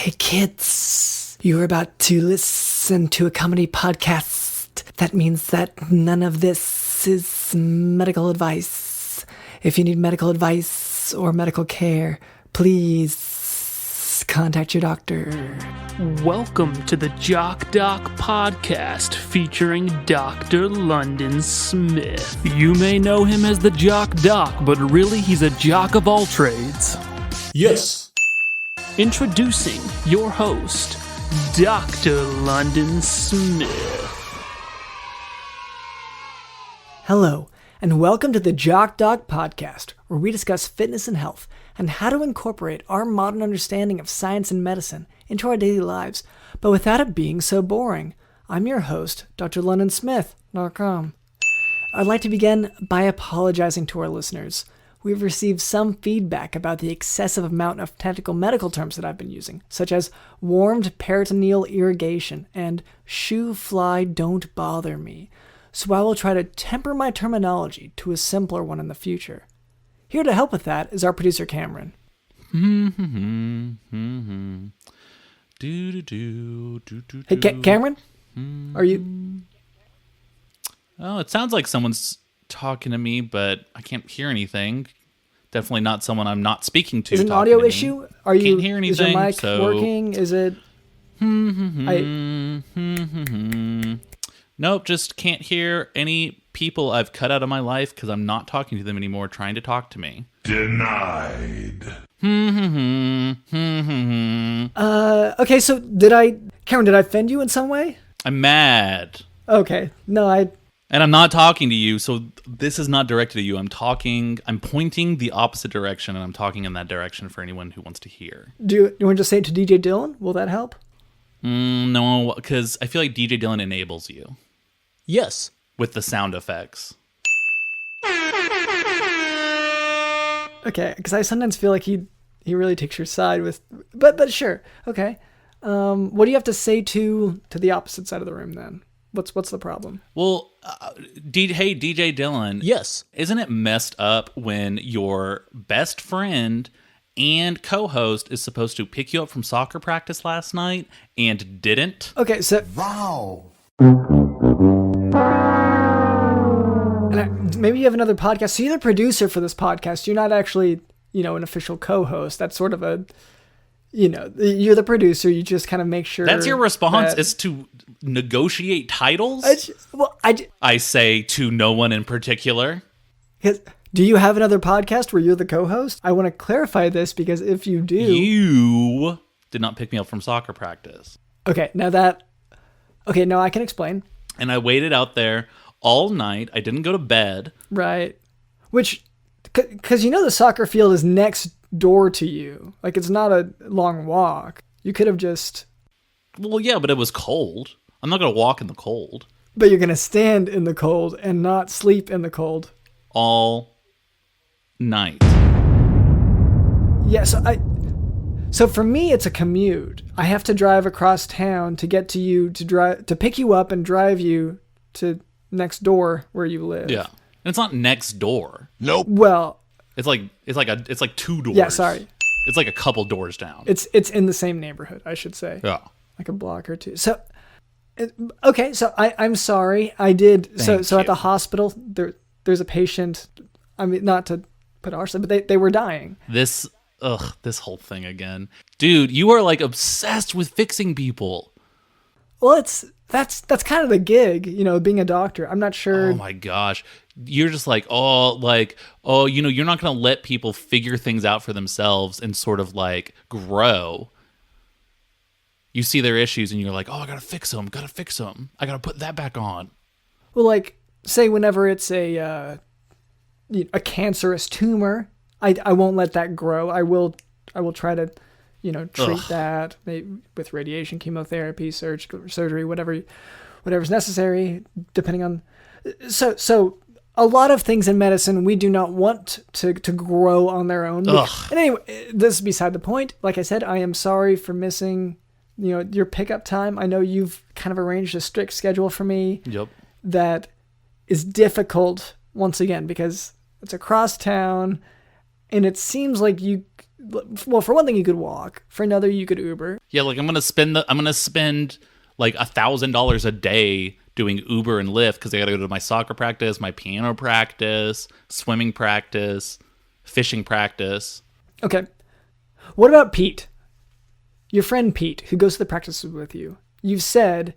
Hey kids, you're about to listen to a comedy podcast. That means that none of this is medical advice. If you need medical advice or medical care, please contact your doctor. Welcome to the Jock podcast featuring Dr. London Smith. You may know him as the Jock Doc, but really he's a jock of all trades. Yes. Introducing your host, Dr. London Smith. Hello, and welcome to the Jock podcast, where we discuss fitness and health and how to incorporate our modern understanding of science and medicine into our daily lives, but without it being so boring. I'm your host, Dr. LondonSmith.com. I'd like to begin by apologizing to our listeners. We've received some feedback about the excessive amount of technical medical terms that I've been using, such as warmed peritoneal irrigation and shoe fly don't bother me. So I will try to temper my terminology to a simpler one in the future. Here to help with that is our producer Cameron. Hey, Cameron? Are you... Oh, it sounds like someone's talking to me, but I can't hear anything. Definitely not someone I'm not speaking to. Is it an audio issue? Are you? Can't hear anything. Is your mic working? Is it? Nope, just can't hear any people I've cut out of my life because I'm not talking to them anymore, trying to talk to me. Denied. Okay, so Cameron, did I offend you in some way? I'm mad. Okay, no, And I'm not talking to you, so this is not directed at you. I'm pointing the opposite direction, and I'm talking in that direction for anyone who wants to hear. Do you want to just say it to DJ Dylan? Will that help? No, because I feel like DJ Dylan enables you. Yes. With the sound effects. Okay, because I sometimes feel like he really takes your side with... But sure, okay. What do you have to say to the opposite side of the room, then? What's the problem? Well, hey, DJ Dylan. Yes. Isn't it messed up when your best friend and co-host is supposed to pick you up from soccer practice last night and didn't? Okay, so... Wow. And maybe you have another podcast. So you're the producer for this podcast. You're not actually, an official co-host. That's sort of a... you're the producer. You just kind of make sure... That's your response, is to negotiate titles? I say to no one in particular. Do you have another podcast where you're the co-host? I want to clarify this because if you do... You did not pick me up from soccer practice. Okay, now I can explain. And I waited out there all night. I didn't go to bed. Right. Which... Because the soccer field is next door to you. Like, it's not a long walk. You could have just... Well, yeah, but it was cold. I'm not going to walk in the cold. But you're going to stand in the cold and not sleep in the cold. All night. Yeah, so for me, it's a commute. I have to drive across town to get to you, to pick you up and drive you to next door where you live. Yeah. And it's not next door. Nope. Well, it's like two doors. Yeah, sorry. It's like a couple doors down. It's in the same neighborhood, I should say. Yeah. Like a block or two. So, okay, so I'm sorry. I did. So at the hospital, there's a patient. I mean, not to put our side, but they were dying. This whole thing again. Dude, you are like obsessed with fixing people. Well, that's kind of the gig, being a doctor. I'm not sure. Oh my gosh. You're just like, you're not going to let people figure things out for themselves and sort of like grow. You see their issues and you're like, I got to fix them. I got to put that back on. Well, like, say whenever it's a cancerous tumor, I won't let that grow. I will try to, treat that maybe with radiation, chemotherapy, surgery, whatever's necessary, depending on. So a lot of things in medicine we do not want to grow on their own. And anyway, this is beside the point. Like I said, I am sorry for missing, your pickup time. I know you've kind of arranged a strict schedule for me. Yep. That is difficult once again because it's across town, and it seems like Well, for one thing, you could walk. For another, you could Uber. Yeah, like I'm gonna spend like $1,000 a day doing Uber and Lyft because I gotta go to my soccer practice, my piano practice, swimming practice, fishing practice. Okay. What about Pete? Your friend Pete, who goes to the practices with you. You've said...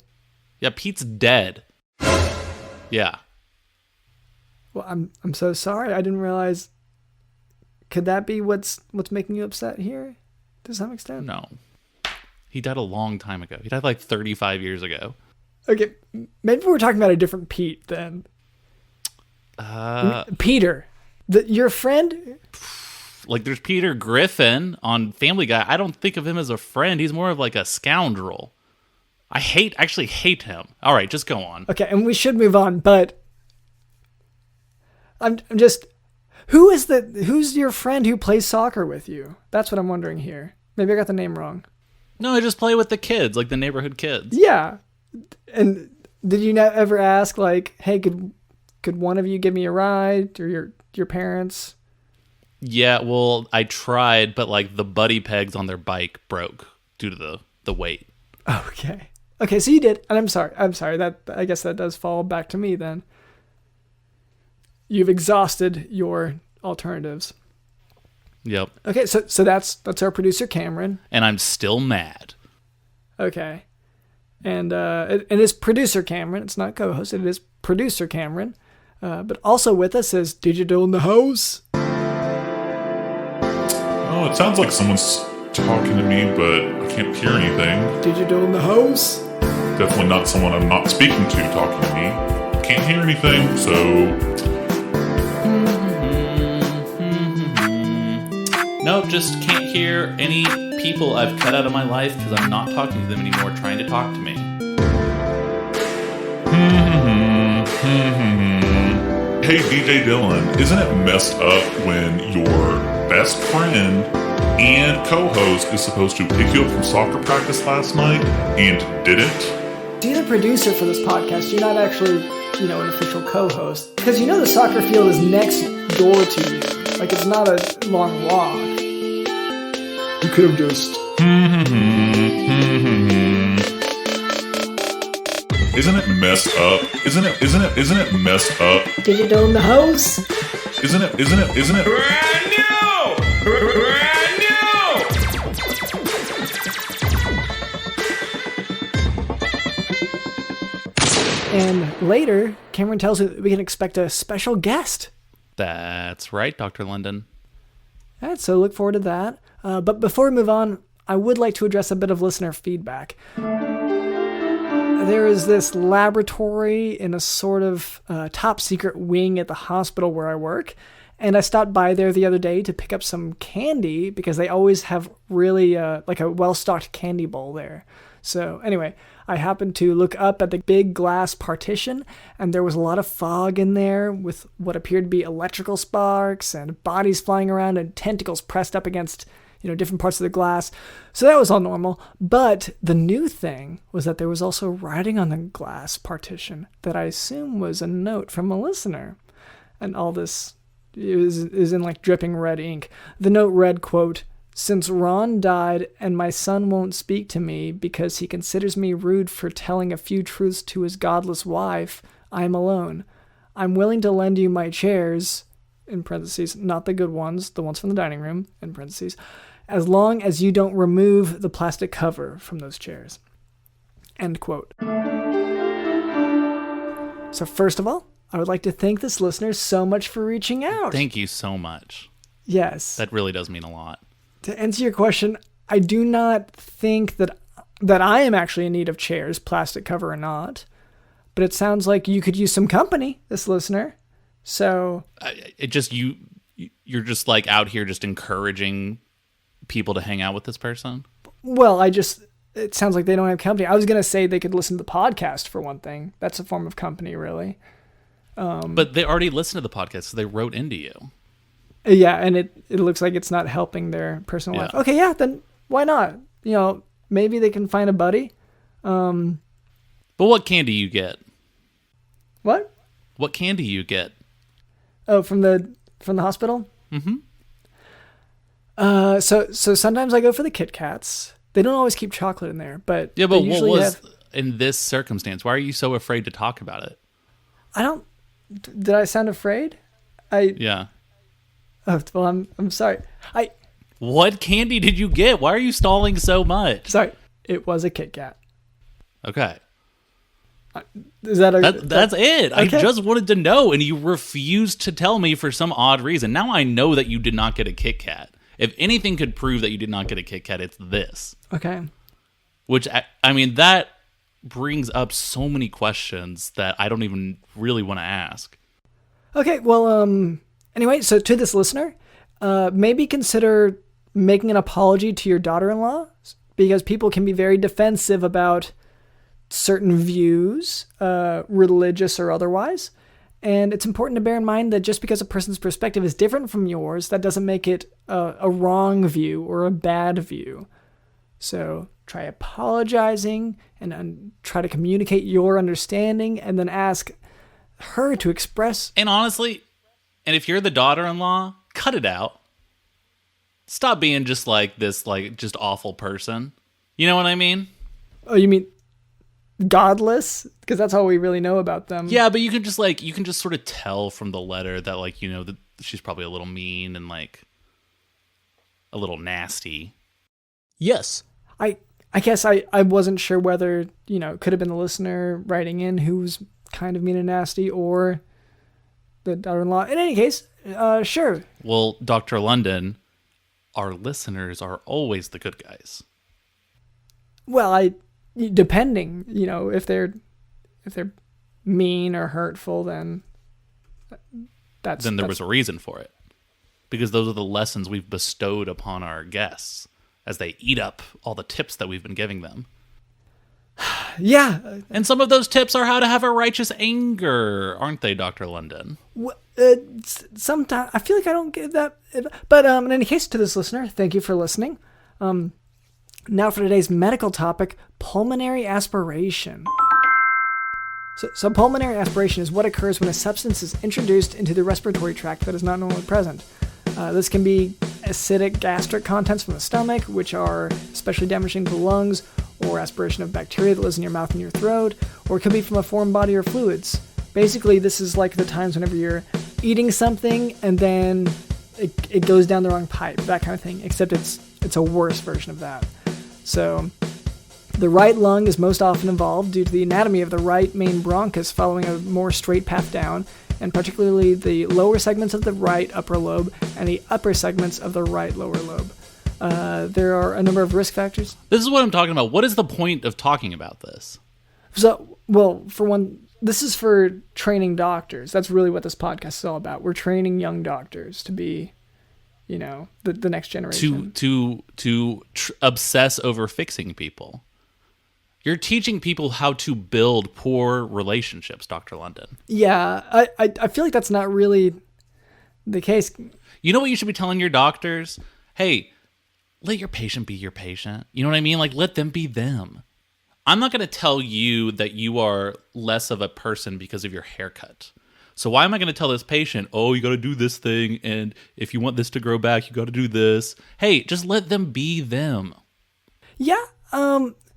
Yeah, Pete's dead. Yeah. Well, I'm so sorry. I didn't realize... Could that be what's making you upset here? To some extent? No. He died a long time ago. He died like 35 years ago. Okay, maybe we're talking about a different Pete then. Peter. Your friend... Like there's Peter Griffin on Family Guy. I don't think of him as a friend. He's more of like a scoundrel. I actually hate him. All right, just go on. Okay, and we should move on, but I'm just... Who's your friend who plays soccer with you? That's what I'm wondering here. Maybe I got the name wrong. No, I just play with the kids, like the neighborhood kids. Yeah. And did you ever ask, like, hey, could one of you give me a ride, or your parents? Yeah, well, I tried, but like the buddy pegs on their bike broke due to the weight. Okay. Okay, so you did, and I'm sorry. That I guess that does fall back to me then. You've exhausted your alternatives. Yep. Okay, so that's our producer Cameron. And I'm still mad. Okay. And it is producer Cameron. It's not co-host. It is producer Cameron. But also with us is Digital in the house. Oh, it sounds like someone's talking to me, but I can't hear anything. Digital in the house. Definitely not someone I'm not speaking to talking to me. Can't hear anything, so... Nope, just can't hear any people I've cut out of my life because I'm not talking to them anymore, trying to talk to me. Hey, DJ Dylan, isn't it messed up when your best friend and co-host is supposed to pick you up from soccer practice last night and didn't? You're the producer for this podcast. You're not actually, an official co-host. Because the soccer field is next door to you. Like, it's not a long walk. You could have just... Isn't it messed up? Isn't it messed up? Digital in the house? Isn't it? Brand new! And later, Cameron tells me that we can expect a special guest. That's right, Dr. London. All right, so look forward to that. But before we move on, I would like to address a bit of listener feedback. There is this laboratory in a sort of top secret wing at the hospital where I work. And I stopped by there the other day to pick up some candy because they always have really like a well-stocked candy bowl there. So anyway, I happened to look up at the big glass partition, and there was a lot of fog in there with what appeared to be electrical sparks and bodies flying around and tentacles pressed up against, different parts of the glass. So that was all normal. But the new thing was that there was also writing on the glass partition that I assume was a note from a listener. And all this is in like dripping red ink. The note read, quote, "Since Ron died and my son won't speak to me because he considers me rude for telling a few truths to his godless wife, I am alone. I'm willing to lend you my chairs," in parentheses, not the good ones, the ones from the dining room, in parentheses, "as long as you don't remove the plastic cover from those chairs." End quote. So first of all, I would like to thank this listener so much for reaching out. Thank you so much. Yes. That really does mean a lot. To answer your question, I do not think that I am actually in need of chairs, plastic cover or not. But it sounds like you could use some company, this listener. So you're just like out here just encouraging people to hang out with this person? Well, it sounds like they don't have company. I was going to say they could listen to the podcast for one thing. That's a form of company, really. But they already listened to the podcast, so they wrote into you. Yeah, and it looks like it's not helping their personal life. Okay, yeah, then why not? Maybe they can find a buddy. But what candy you get? What? What candy you get? Oh, from the hospital? Mm-hmm. So sometimes I go for the Kit Kats. They don't always keep chocolate in there, but Yeah, they but what usually was have. in this circumstance? Why are you so afraid to talk about it? I don't. Did I sound afraid? Yeah. Oh, well, I'm sorry. What candy did you get? Why are you stalling so much? Sorry. It was a Kit Kat. Okay. Is that That's it. I Okay. just wanted to know, and you refused to tell me for some odd reason. Now I know that you did not get a Kit Kat. If anything could prove that you did not get a Kit Kat, it's this. Okay. Which, I mean, that brings up so many questions that I don't even really want to ask. Okay. Well, anyway, so to this listener, maybe consider making an apology to your daughter-in-law, because people can be very defensive about certain views, religious or otherwise. And it's important to bear in mind that just because a person's perspective is different from yours, that doesn't make it a wrong view or a bad view. So try apologizing and try to communicate your understanding, and then ask her to express. And honestly, and if you're the daughter-in-law, cut it out. Stop being just like this, like, just awful person. You know what I mean? Oh, you mean godless? Because that's all we really know about them. Yeah, but you can just sort of tell from the letter that, like, you know, that she's probably a little mean and, like, a little nasty. Yes. I guess I wasn't sure whether, it could have been the listener writing in who's kind of mean and nasty, or the daughter-in-law. In any case, sure. Well, Dr. London, our listeners are always the good guys. Well, depending, if they're mean or hurtful, then Then there was a reason for it. Because those are the lessons we've bestowed upon our guests as they eat up all the tips that we've been giving them. Yeah. And some of those tips are how to have a righteous anger, aren't they, Dr. London? Sometimes I feel like I don't get that. But in any case, to this listener, thank you for listening. Now for today's medical topic, pulmonary aspiration. So pulmonary aspiration is what occurs when a substance is introduced into the respiratory tract that is not normally present. This can be acidic gastric contents from the stomach, which are especially damaging to the lungs, or aspiration of bacteria that lives in your mouth and your throat, or it could be from a foreign body or fluids. Basically, this is like the times whenever you're eating something and then it goes down the wrong pipe, that kind of thing, except it's a worse version of that. So the right lung is most often involved due to the anatomy of the right main bronchus following a more straight path down, and particularly the lower segments of the right upper lobe and the upper segments of the right lower lobe. There are a number of risk factors. This is what I'm talking about. What is the point of talking about this? So, well, for one, this is for training doctors. That's really what this podcast is all about. We're training young doctors to be, the next generation. To obsess over fixing people. You're teaching people how to build poor relationships, Dr. London. Yeah, I feel like that's not really the case. You know what you should be telling your doctors? Hey, let your patient be your patient. You know what I mean? Like, let them be them. I'm not going to tell you that you are less of a person because of your haircut. So why am I going to tell this patient, oh, you got to do this thing, and if you want this to grow back, you got to do this. Hey, just let them be them. Yeah.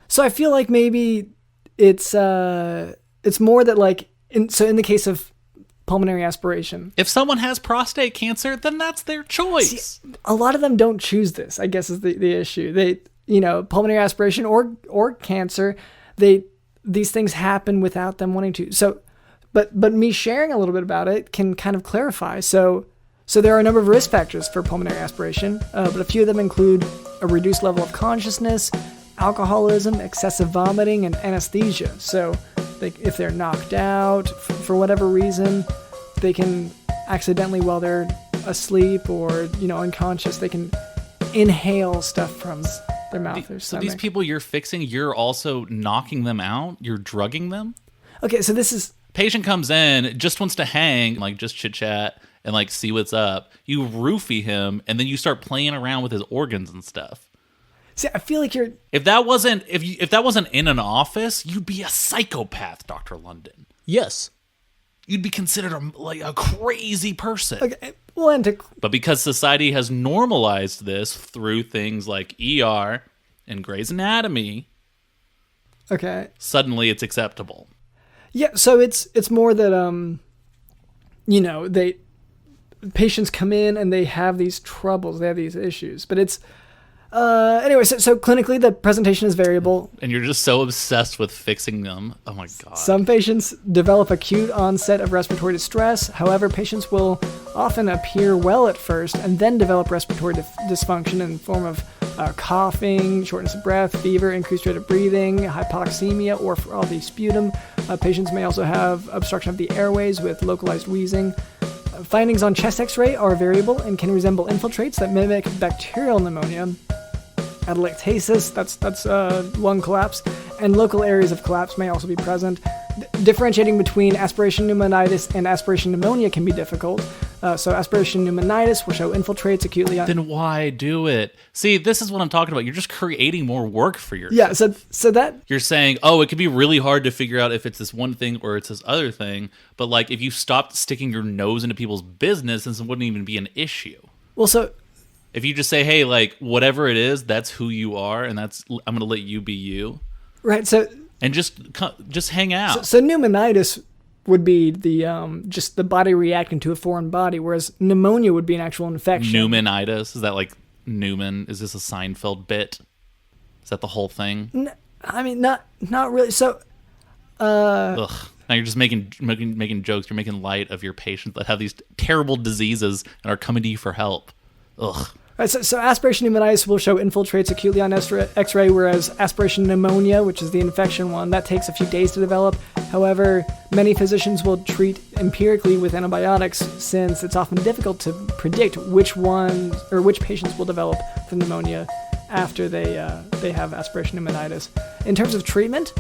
So I feel like maybe it's more that, like, in the case of pulmonary aspiration, If someone has prostate cancer, then that's their choice. see, a lot of them don't choose this, I guess, is the issue. They, pulmonary aspiration or cancer, these things happen without them wanting to. So, but me sharing a little bit about it can kind of clarify. So there are a number of risk factors for pulmonary aspiration, but a few of them include a reduced level of consciousness, alcoholism, excessive vomiting, and anesthesia. So if they're knocked out for whatever reason, they can accidentally, while they're asleep or unconscious, they can inhale stuff from their mouth or So stomach. these people you're fixing, you're also knocking them out? You're drugging them? Okay, so this is... Patient comes in, just wants to hang, like just chit chat and like see what's up. You roofie him, and then you start playing around with his organs and stuff. See, I feel like you're... If that wasn't in an office, you'd be a psychopath, Dr. London. Yes. You'd be considered a crazy person. Okay, Well, and But because society has normalized this through things like ER and Grey's Anatomy, okay. suddenly it's acceptable. Yeah, so it's more that patients come in and they have these troubles, they have these issues, but it's anyway. So clinically, the presentation is variable. And you're just so obsessed with fixing them. Oh my god. Some patients develop acute onset of respiratory distress. However, patients will often appear well at first and then develop respiratory dysfunction in the form of coughing, shortness of breath, fever, increased rate of breathing, hypoxemia, or for all the sputum. Patients may also have obstruction of the airways with localized wheezing. Findings on chest x-ray are variable and can resemble infiltrates that mimic bacterial pneumonia. Atelectasis, that's lung collapse, and local areas of collapse may also be present. Differentiating between aspiration pneumonitis and aspiration pneumonia can be difficult. So aspiration pneumonitis will show infiltrates acutely on... Then why do it? See, this is what I'm talking about. You're just creating more work for yourself. Yeah, so that... You're saying, oh, it could be really hard to figure out if it's this one thing or it's this other thing. But like, if you stopped sticking your nose into people's business, this wouldn't even be an issue. Well, so... If you just say, hey, like, whatever it is, that's who you are, and I'm going to let you be you. Right, so... And just hang out. So pneumonitis would be the just the body reacting to a foreign body, whereas pneumonia would be an actual infection. Pneumonitis? Is that like Newman? Is this a Seinfeld bit? Is that the whole thing? I mean, not really. So... Ugh. Now you're just making jokes. You're making light of your patients that have these terrible diseases and are coming to you for help. Ugh. Right, so aspiration pneumonitis will show infiltrates acutely on X-ray, whereas aspiration pneumonia, which is the infection one, that takes a few days to develop. However, many physicians will treat empirically with antibiotics since it's often difficult to predict which patients will develop the pneumonia after they have aspiration pneumonitis. In terms of treatment,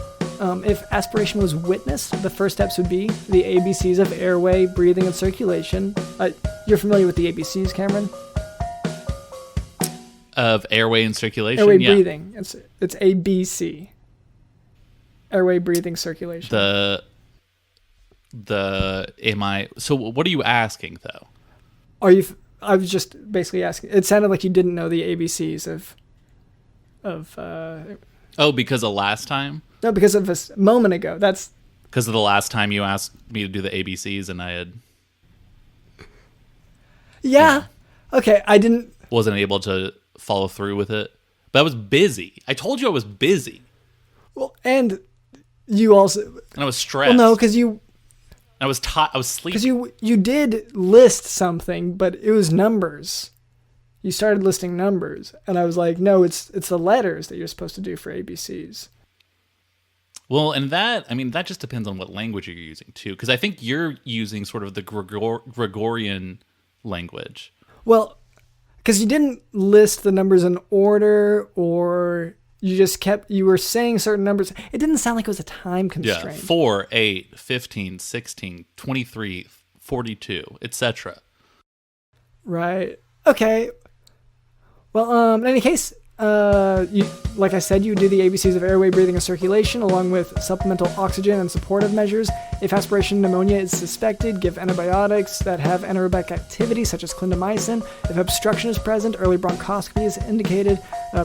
if aspiration was witnessed, the first steps would be the ABCs of airway, breathing, and circulation. You're familiar with the ABCs, Cameron? Of airway and circulation? Airway breathing. It's ABC. Airway breathing circulation. So what are you asking though? I was just basically asking. It sounded like you didn't know the ABCs of Oh, because of last time? No, because of a moment ago. That's because of the last time you asked me to do the ABCs and I had Yeah. Okay, I wasn't able to follow through with it. But I was busy. I told you I was busy. Well, and you also... And I was stressed. Well, no, because you... I was sleeping. Because you did list something, but it was numbers. You started listing numbers. And I was like, no, it's the letters that you're supposed to do for ABCs. Well, and that just depends on what language you're using, too. Because I think you're using sort of the Gregorian language. Well... Because you didn't list the numbers in order, or you were saying certain numbers. It didn't sound like it was a time constraint. Yeah, 4, 8, 15, 16, 23, 42, etc. Right. Okay. Well, in any case, like I said, you do the ABCs of airway, breathing, and circulation, along with supplemental oxygen and supportive measures. If aspiration pneumonia is suspected, give antibiotics that have anaerobic activity, such as clindamycin. If obstruction is present, early bronchoscopy is indicated.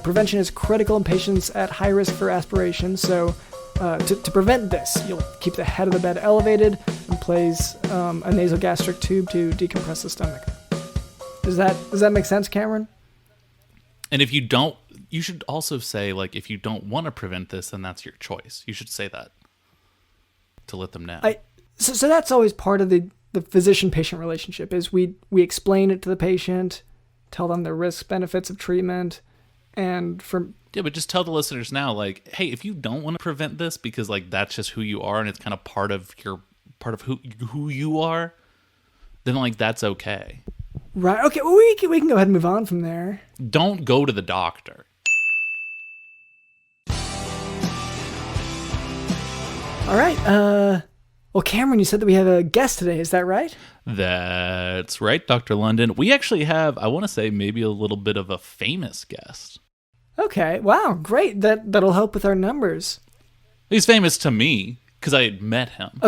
Prevention is critical in patients at high risk for aspiration. So, to prevent this, you'll keep the head of the bed elevated and place a nasogastric tube to decompress the stomach. Does that make sense, Cameron? And if you don't, you should also say, like, if you don't want to prevent this, then that's your choice. You should say that to let them know. So that's always part of the physician-patient relationship, is we explain it to the patient, tell them the risks, benefits of treatment, and Yeah, but just tell the listeners now, like, hey, if you don't want to prevent this because, like, that's just who you are and it's kind of part of who you are, then, like, that's okay. Right. Okay. Well, we can go ahead and move on from there. Don't go to the doctor. All right. Well, Cameron, you said that we have a guest today. Is that right? That's right, Dr. London. We actually have, I want to say, maybe a little bit of a famous guest. Okay. Wow. Great. That'll help with our numbers. He's famous to me because I had met him.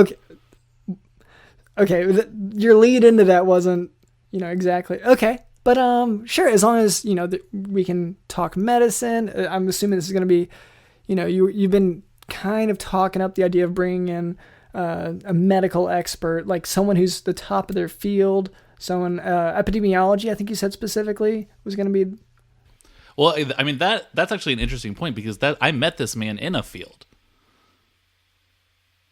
Okay. Your lead into that wasn't, exactly. Okay. But sure, as long as, we can talk medicine. I'm assuming this is going to be, you've been kind of talking up the idea of bringing in a medical expert, like someone who's the top of their field, someone, epidemiology, I think you said specifically, was going to be. Well, I mean, that's actually an interesting point, because I met this man in a field.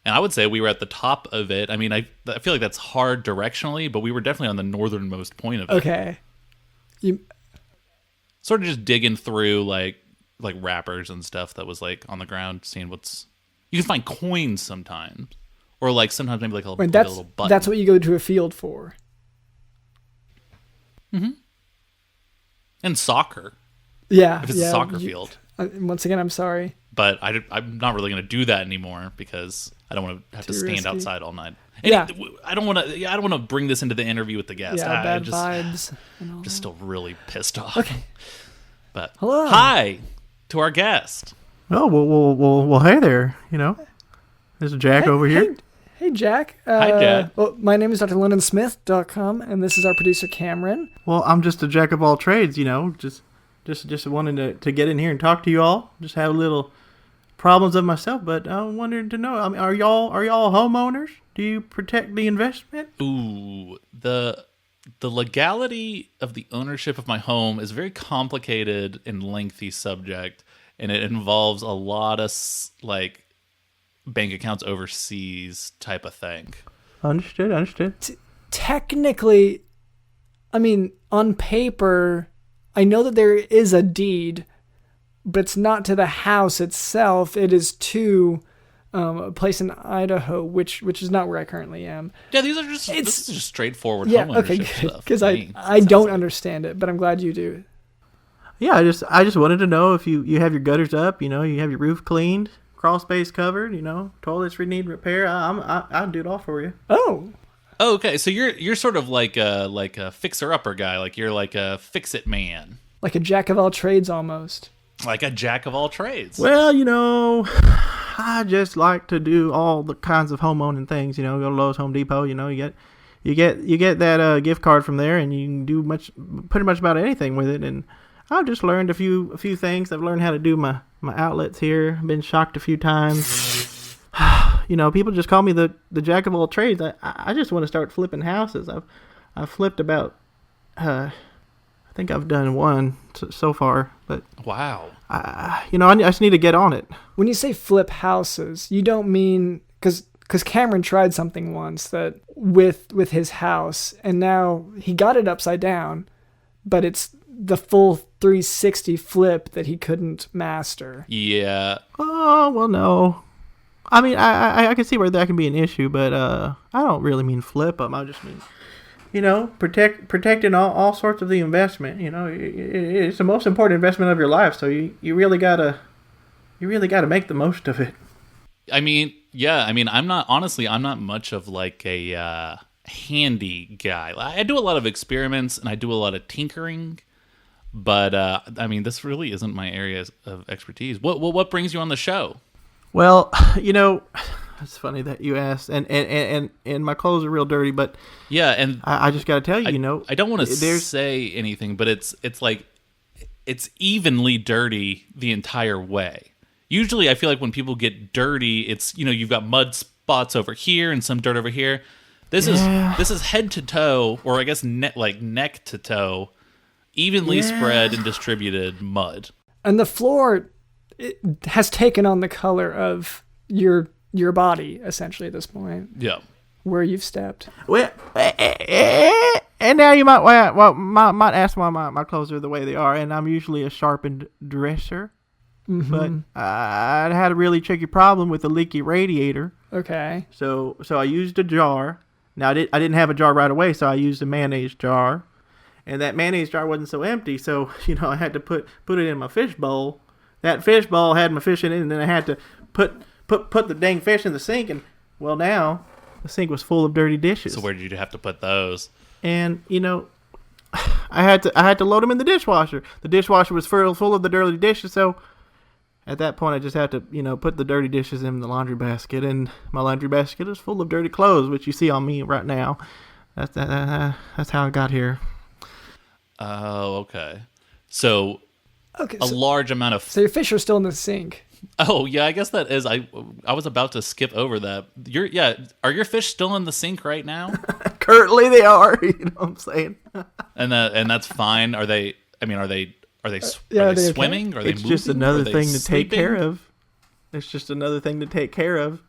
And I would say we were at the top of it. I mean, I feel like that's hard directionally, but we were definitely on the northernmost point of it. Okay. Sort of just digging through like wrappers and stuff that was like on the ground, seeing what's. You can find coins sometimes, or like sometimes maybe like a little button. That's what you go to a field for. Mm-hmm. And soccer. Yeah. If it's a soccer field. Once again, I'm sorry. But I'm not really going to do that anymore, because I don't want to have to stand risky. outside all night. Yeah. I don't want to bring this into the interview with the guest. Yeah, bad vibes. I'm just still really pissed off. Okay. But hello. Hi to our guest. Oh, well, hey there. This is Jack over here. Hey, Jack. Hi, Jack. Well, my name is Dr. LondonSmith.com, and this is our producer, Cameron. Well, I'm just a jack of all trades, just wanting to get in here and talk to you all. Just have little problems of myself, but I wanted to know, I mean, are y'all homeowners? Do you protect the investment? Ooh, the legality of the ownership of my home is a very complicated and lengthy subject, and it involves a lot of like bank accounts overseas type of thing. Understood. Technically, I mean, on paper, I know that there is a deed, but it's not to the house itself. It is to a place in Idaho, which is not where I currently am. Yeah, this is just straightforward Yeah, home okay, ownership good. stuff. Because I don't understand it, but I'm glad you do. Yeah, I just wanted to know if you have your gutters up, you have your roof cleaned, crawl space covered, toilets need repair. I'll do it all for you. Oh, okay. So you're sort of like a fixer upper guy. Like you're like a fix it man. like a jack of all trades almost. Like a jack of all trades. Well, I just like to do all the kinds of home owning things. Go to Lowe's, Home Depot. You get that gift card from there, and you can do pretty much about anything with it. And I've just learned a few things. I've learned how to do my outlets here. I've been shocked a few times. People just call me the jack of all trades. I just want to start flipping houses. I've flipped about. I think I've done one so far, but wow. I just need to get on it. When you say flip houses, you don't mean because Cameron tried something once that with his house, and now he got it upside down, but it's the full 360 flip that he couldn't master. Yeah. Oh well, no. I mean, I can see where that can be an issue, but I don't really mean flip them. I just mean. Protecting all sorts of the investment. It's the most important investment of your life. So you really gotta make the most of it. I mean, yeah. I mean, I'm not much of like a handy guy. I do a lot of experiments and I do a lot of tinkering, but I mean, this really isn't my area of expertise. What brings you on the show? Well, it's funny that you asked, and my clothes are real dirty, but yeah, and I just got to tell you, I don't want to say anything, but it's like it's evenly dirty the entire way. Usually, I feel like when people get dirty, it's you've got mud spots over here and some dirt over here. This is head to toe, or I guess neck to toe, evenly spread and distributed mud. And the floor has taken on the color of your body, essentially, at this point. Yeah. Where you've stepped. Well, and now you might ask why my clothes are the way they are, and I'm usually a sharpened dresser. Mm-hmm. But I had a really tricky problem with a leaky radiator. Okay. So I used a jar. Now, I didn't have a jar right away, so I used a mayonnaise jar. And that mayonnaise jar wasn't so empty, so, I had to put it in my fish bowl. That fish bowl had my fish in it, and then I had to put the dang fish in the sink, and, well, now the sink was full of dirty dishes. So where did you have to put those? And, I had to load them in the dishwasher. The dishwasher was full of the dirty dishes, so at that point I just had to, put the dirty dishes in the laundry basket, and my laundry basket is full of dirty clothes, which you see on me right now. That's how I got here. Oh, okay. So Okay, a large amount of. so your fish are still in the sink. Oh yeah, I guess that is. I was about to skip over that. Are your fish still in the sink right now? Currently, they are. You know what I'm saying? And that's fine. Are they? I mean, are they are are they they okay? swimming? Are they It's moving? just another Are they thing to take sleeping? care of. It's just another thing to take care of.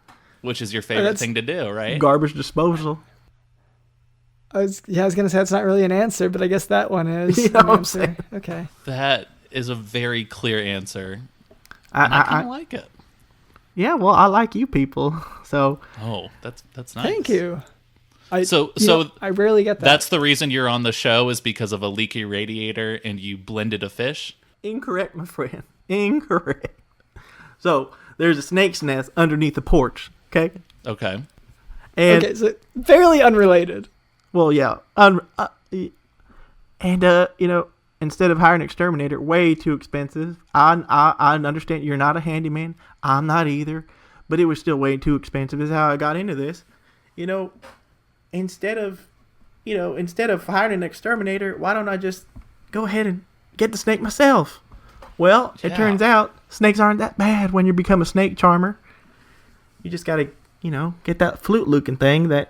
Which is your favorite That's- thing to do, right? Garbage disposal. I was gonna say that's not really an answer, but I guess that one is You know an what I'm answer. saying? Okay. That is a very clear answer. And I kind of like it. Yeah, well, I like you people. So Oh, that's nice. Thank you. So I rarely get that. that's the reason you're on the show is because of a leaky radiator and you blended a fish. incorrect, my friend. Incorrect. So there's a snake's nest underneath the porch. Okay. Okay. And okay, so fairly unrelated. well, yeah. You know, instead of hiring an exterminator, way too expensive. I understand you're not a handyman. I'm not either, but it was still way too expensive. Is how I got into this. You know, instead of hiring an exterminator, why don't I just go ahead and get the snake myself? Well, it Yeah. turns out snakes aren't that bad when you become a snake charmer. You just gotta, get that flute-looking thing that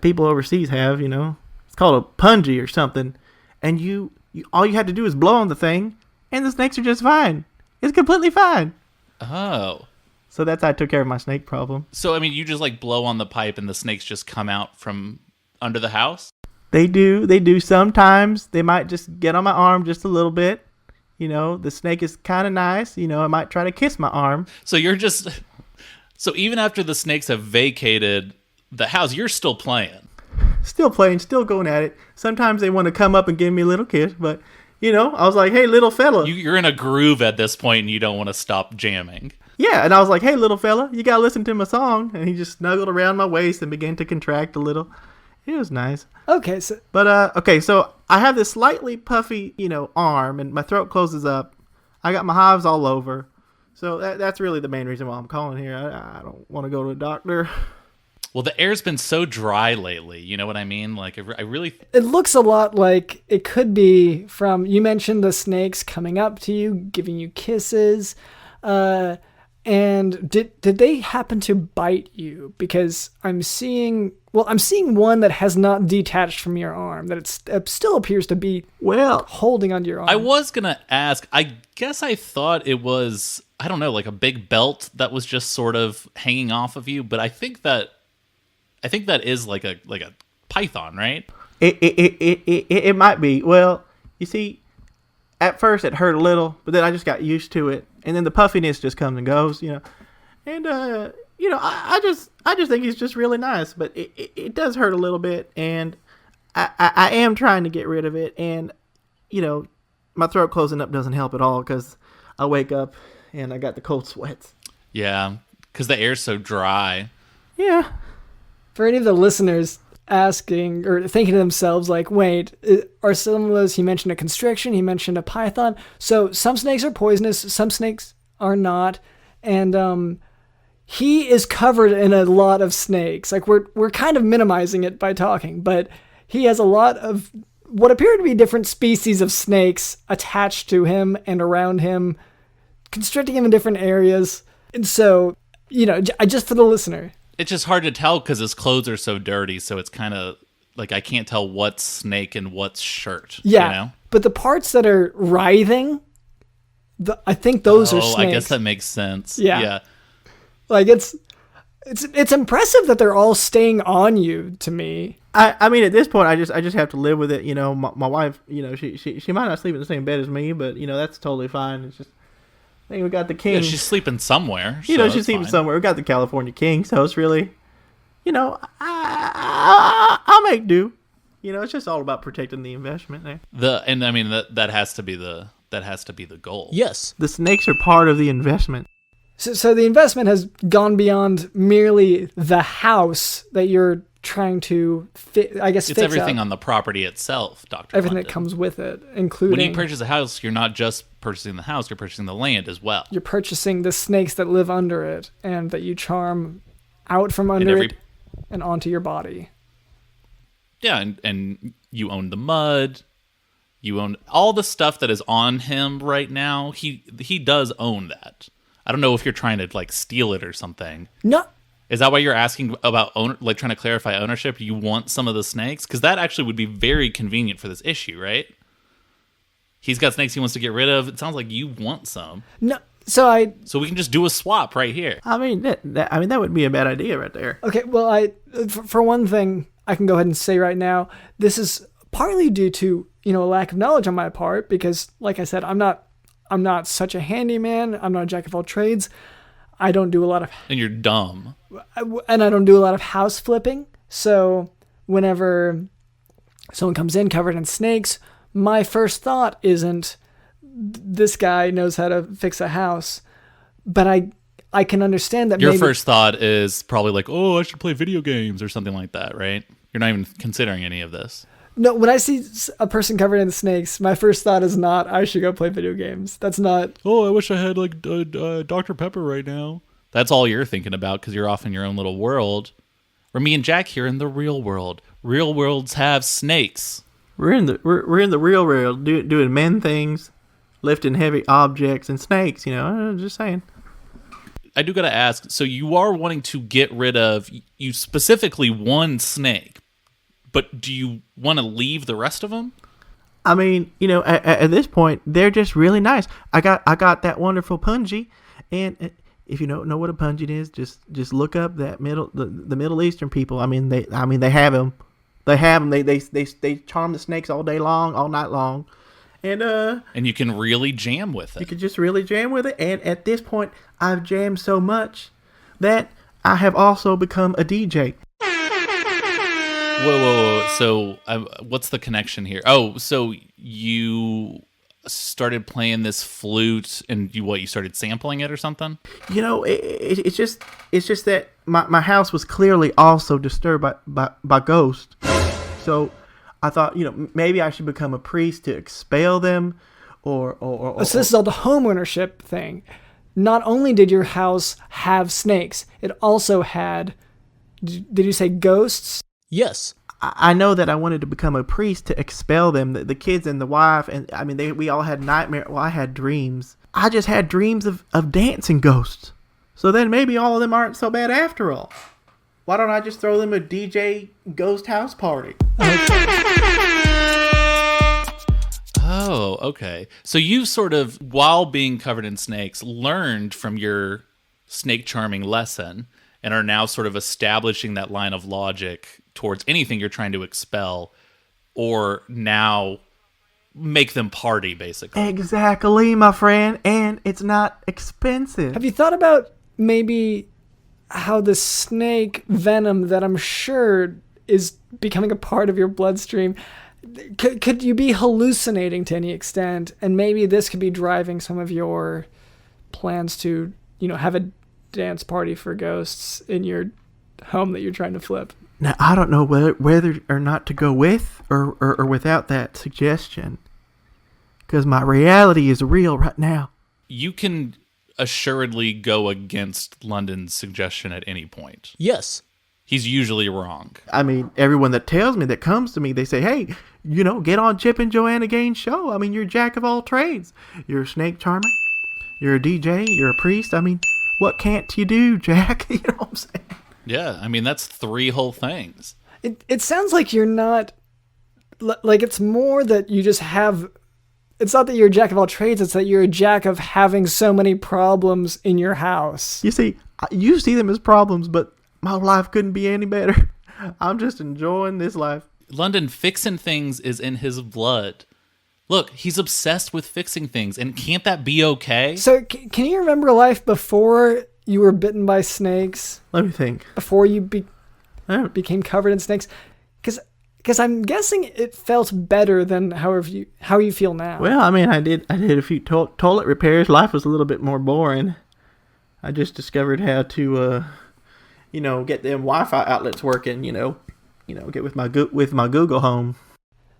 people overseas have. It's called a punji or something, and you all you had to do is blow on the thing, and the snakes are just fine. It's completely fine. Oh. So that's how I took care of my snake problem. So I mean, you just like blow on the pipe and the snakes just come out from under the house? They do sometimes. They might just get on my arm just a little bit. The snake is kind of nice. It might try to kiss my arm. So even after the snakes have vacated the house, you're still playing. Still playing, still going at it. Sometimes they want to come up and give me a little kiss, but I was like, "Hey, little fella." You're in a groove at this point and you don't want to stop jamming. Yeah, and I was like, "Hey, little fella, you gotta listen to my song." And he just snuggled around my waist and began to contract a little. It was nice. Okay, so But okay, so I have this slightly puffy, arm, and my throat closes up. I got my hives all over, so that's really the main reason why I'm calling here. I don't want to go to a doctor. Well, the air's been so dry lately. You know what I mean? Like, I really. it looks a lot like it could be from, you mentioned the snakes coming up to you, giving you kisses. And did they happen to bite you? Because I'm seeing one that has not detached from your arm, that it still appears to be holding onto your arm. I was going to ask, I guess I thought it was, I don't know, like a big belt that was just sort of hanging off of you. But I think that is like a python, right? It might be. Well, you see, at first it hurt a little, but then I just got used to it, and then the puffiness just comes and goes, And I just think he's just really nice, but it does hurt a little bit, and I am trying to get rid of it, and my throat closing up doesn't help at all because I wake up and I got the cold sweats. Yeah, because the air's so dry. Yeah. For any of the listeners asking or thinking to themselves, like, wait, are some of those, he mentioned a constriction, he mentioned a python. So some snakes are poisonous, some snakes are not. And he is covered in a lot of snakes. Like, we're kind of minimizing it by talking, but he has a lot of what appear to be different species of snakes attached to him and around him, constricting him in different areas. And so, just for the listener, It's just hard to tell because his clothes are so dirty, so it's kind of like I can't tell what's snake and what's shirt. yeah. But the parts that are writhing, I think those are snakes. I guess that makes sense. Yeah. Like it's impressive that they're all staying on you. To me, I mean, at this point, I just have to live with it. My wife, she might not sleep in the same bed as me, but that's totally fine. It's just, I think we got the king. Yeah, she's sleeping somewhere. She's sleeping somewhere. We got the California king, so it's really, I'll make do. It's just all about protecting the investment there. That has to be the goal. Yes. The snakes are part of the investment. so the investment has gone beyond merely the house that you're trying to It's fix everything up. on the property itself, Dr. Everything London. that comes with it, including When you purchase a house, you're not just purchasing the house, you're purchasing the land as well. you're purchasing the snakes that live under it and that you charm out from under it and onto your body. Yeah, and you own the mud. You own all the stuff that is on him right now. He does own that. I don't know if you're trying to like steal it or something. No. Is that why you're asking about trying to clarify ownership? You want some of the snakes? Because that actually would be very convenient for this issue, right? He's got snakes he wants to get rid of. It sounds like you want some. No. So we can just do a swap right here. I mean, that would be a bad idea right there. Okay, well, for one thing, I can go ahead and say right now, this is partly due to, a lack of knowledge on my part, because, like I said, I'm not such a handyman. I'm not a jack of all trades. I don't do a lot of... And you're dumb. And I don't do a lot of house flipping. So whenever someone comes in covered in snakes, my first thought isn't, this guy knows how to fix a house. But I can understand that your first thought is probably like, oh, I should play video games or something like that, right? You're not even considering any of this. No, when I see a person covered in snakes, my first thought is not, I should go play video games. That's not... Oh, I wish I had like Dr. Pepper right now. That's all you're thinking about because you're off in your own little world. Or me and Jack here in the real world. Real worlds have snakes. We're in the real world doing men things, lifting heavy objects and snakes, just saying. I do got to ask, so you are wanting to get rid of, you specifically one snake, but do you want to leave the rest of them? I mean, at this point, they're just really nice. I got that wonderful punji, and if you don't know what a punji is, just look up that the Middle Eastern people. I mean, they have them. They have them. They charm the snakes all day long, all night long, and you can really jam with it. You can just really jam with it. And at this point, I've jammed so much that I have also become a DJ. Whoa. So what's the connection here? Oh, so you started playing this flute and you started sampling it or something? It's just that my house was clearly also disturbed by ghosts. So I thought, maybe I should become a priest to expel them or So this is all the homeownership thing. Not only did your house have snakes, it also had, did you say ghosts? Yes. I know that I wanted to become a priest to expel them, the kids and the wife, and I mean, we all had nightmares. Well, I had dreams. I just had dreams of dancing ghosts. So then maybe all of them aren't so bad after all. Why don't I just throw them a DJ ghost house party? Oh, okay. So you sort of, while being covered in snakes, learned from your snake charming lesson and are now sort of establishing that line of logic towards anything you're trying to expel or now make them party, basically. Exactly, my friend. And it's not expensive. Have you thought about maybe how the snake venom that I'm sure is becoming a part of your bloodstream, could you be hallucinating to any extent? And maybe this could be driving some of your plans to, have a dance party for ghosts in your home that you're trying to flip. Now, I don't know whether or not to go with or without that suggestion, because my reality is real right now. You can assuredly go against London's suggestion at any point. Yes. He's usually wrong. I mean, everyone that comes to me, they say, hey, get on Chip and Joanna Gaines' show. I mean, you're a jack of all trades. You're a snake charmer. You're a DJ. You're a priest. I mean, what can't you do, Jack? You know what I'm saying? Yeah, I mean, that's 3 whole things. It sounds like you're not, like it's more that you just have, it's not that you're a jack of all trades, it's that you're a jack of having so many problems in your house. You see them as problems, but my life couldn't be any better. I'm just enjoying this life. London, fixing things is in his blood. Look, he's obsessed with fixing things, and can't that be okay? So, can you remember life before you were bitten by snakes? Let me think. Before you became covered in snakes? Because I'm guessing it felt better than how you feel now. Well, I mean, I did a few toilet repairs. Life was a little bit more boring. I just discovered how to, get them Wi-Fi outlets working. Get with my Google Home.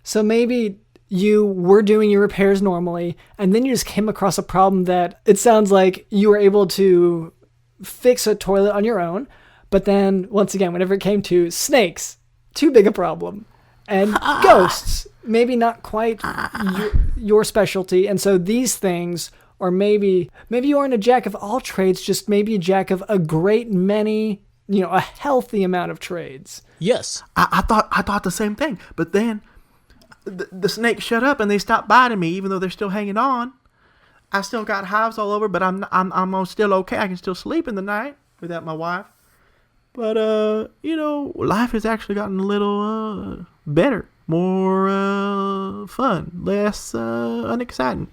So maybe you were doing your repairs normally, and then you just came across a problem that it sounds like you were able to fix a toilet on your own, but then once again, whenever it came to snakes, too big a problem. and ghosts. Maybe not quite your specialty. And so these things, or maybe you aren't a jack of all trades, just maybe a jack of a great many, a healthy amount of trades. Yes. I thought the same thing, but then the snakes shut up and they stopped biting me, even though they're still hanging on. I still got hives all over, but I'm still okay. I can still sleep in the night without my wife. But life has actually gotten a little better, more fun, less unexciting.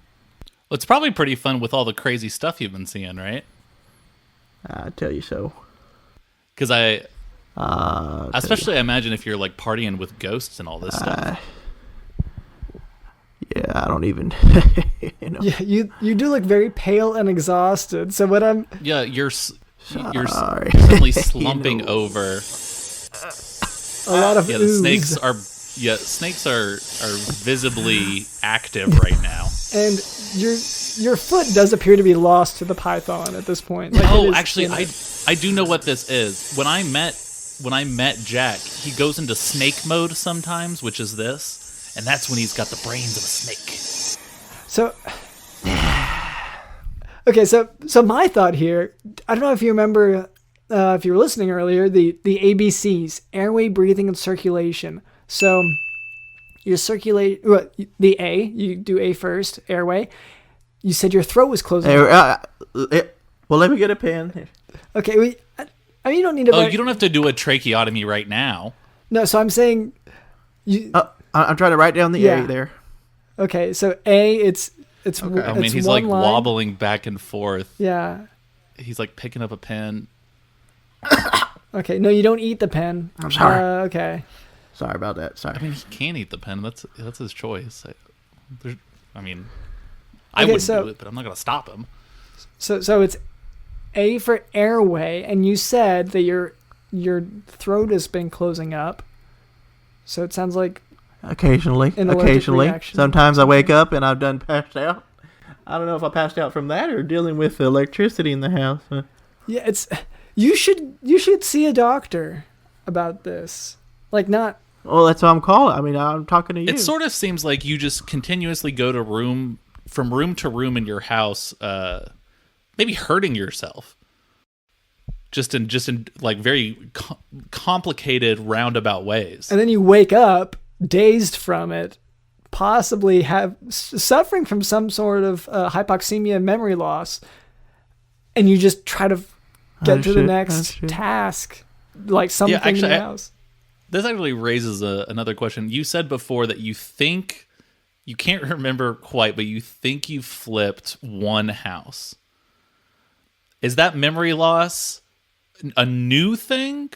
Well, it's probably pretty fun with all the crazy stuff you've been seeing, right? I tell you so. Because I imagine if you're like partying with ghosts and all this stuff. Yeah, I don't even. Yeah, you do look very pale and exhausted. So what I'm. Yeah, you're suddenly slumping over. A lot of the ooze. snakes are visibly active right now. And your foot does appear to be lost to the python at this point. Actually, I do know what this is. When I met Jack, he goes into snake mode sometimes, which is this, and that's when he's got the brains of a snake. So, okay, so my thought here, I don't know if you remember, if you were listening earlier, the ABCs, airway, breathing, and circulation. So you circulate, the A, you do A first, airway. You said your throat was closing. Well, let me get a pen. Okay, I mean, you don't need to. You don't have to do a tracheotomy right now. No, so I'm saying, I'm trying to write down the A there. Okay, so A, it's. Okay. I mean, he's like line. wobbling back and forth. Yeah. He's like picking up a pen. Okay, no, you don't eat the pen. I'm sorry. Okay. Sorry about that. Sorry. I mean, he can eat the pen. That's his choice. I wouldn't do it, but I'm not gonna stop him. So it's A for airway, and you said that your throat has been closing up. So it sounds like Occasionally. Reaction. Sometimes I wake up and I've done passed out. I don't know if I passed out from that or dealing with electricity in the house. Yeah, you should see a doctor about this. Like not. Well, that's what I'm calling. I mean, I'm talking to you. It sort of seems like you just continuously go from room to room in your house, maybe hurting yourself. Just in like very complicated roundabout ways. And then you wake up dazed from it, possibly suffering from some sort of hypoxemia, memory loss, and you just try to get to the next task, like something in the house. This actually raises another question. You said before that you think, you can't remember quite, but you think you flipped one house. Is that memory loss a new thing,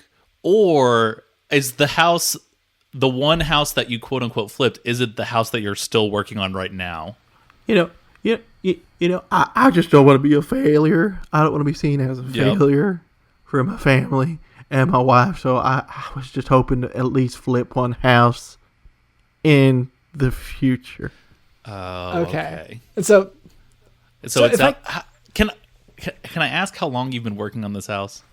or is the one house that you quote unquote flipped, is it the house that you're still working on right now? I just don't want to be a failure. I don't want to be seen as a failure for my family and my wife. So I was just hoping to at least flip one house in the future. Okay. And so it's not, can I ask how long you've been working on this house?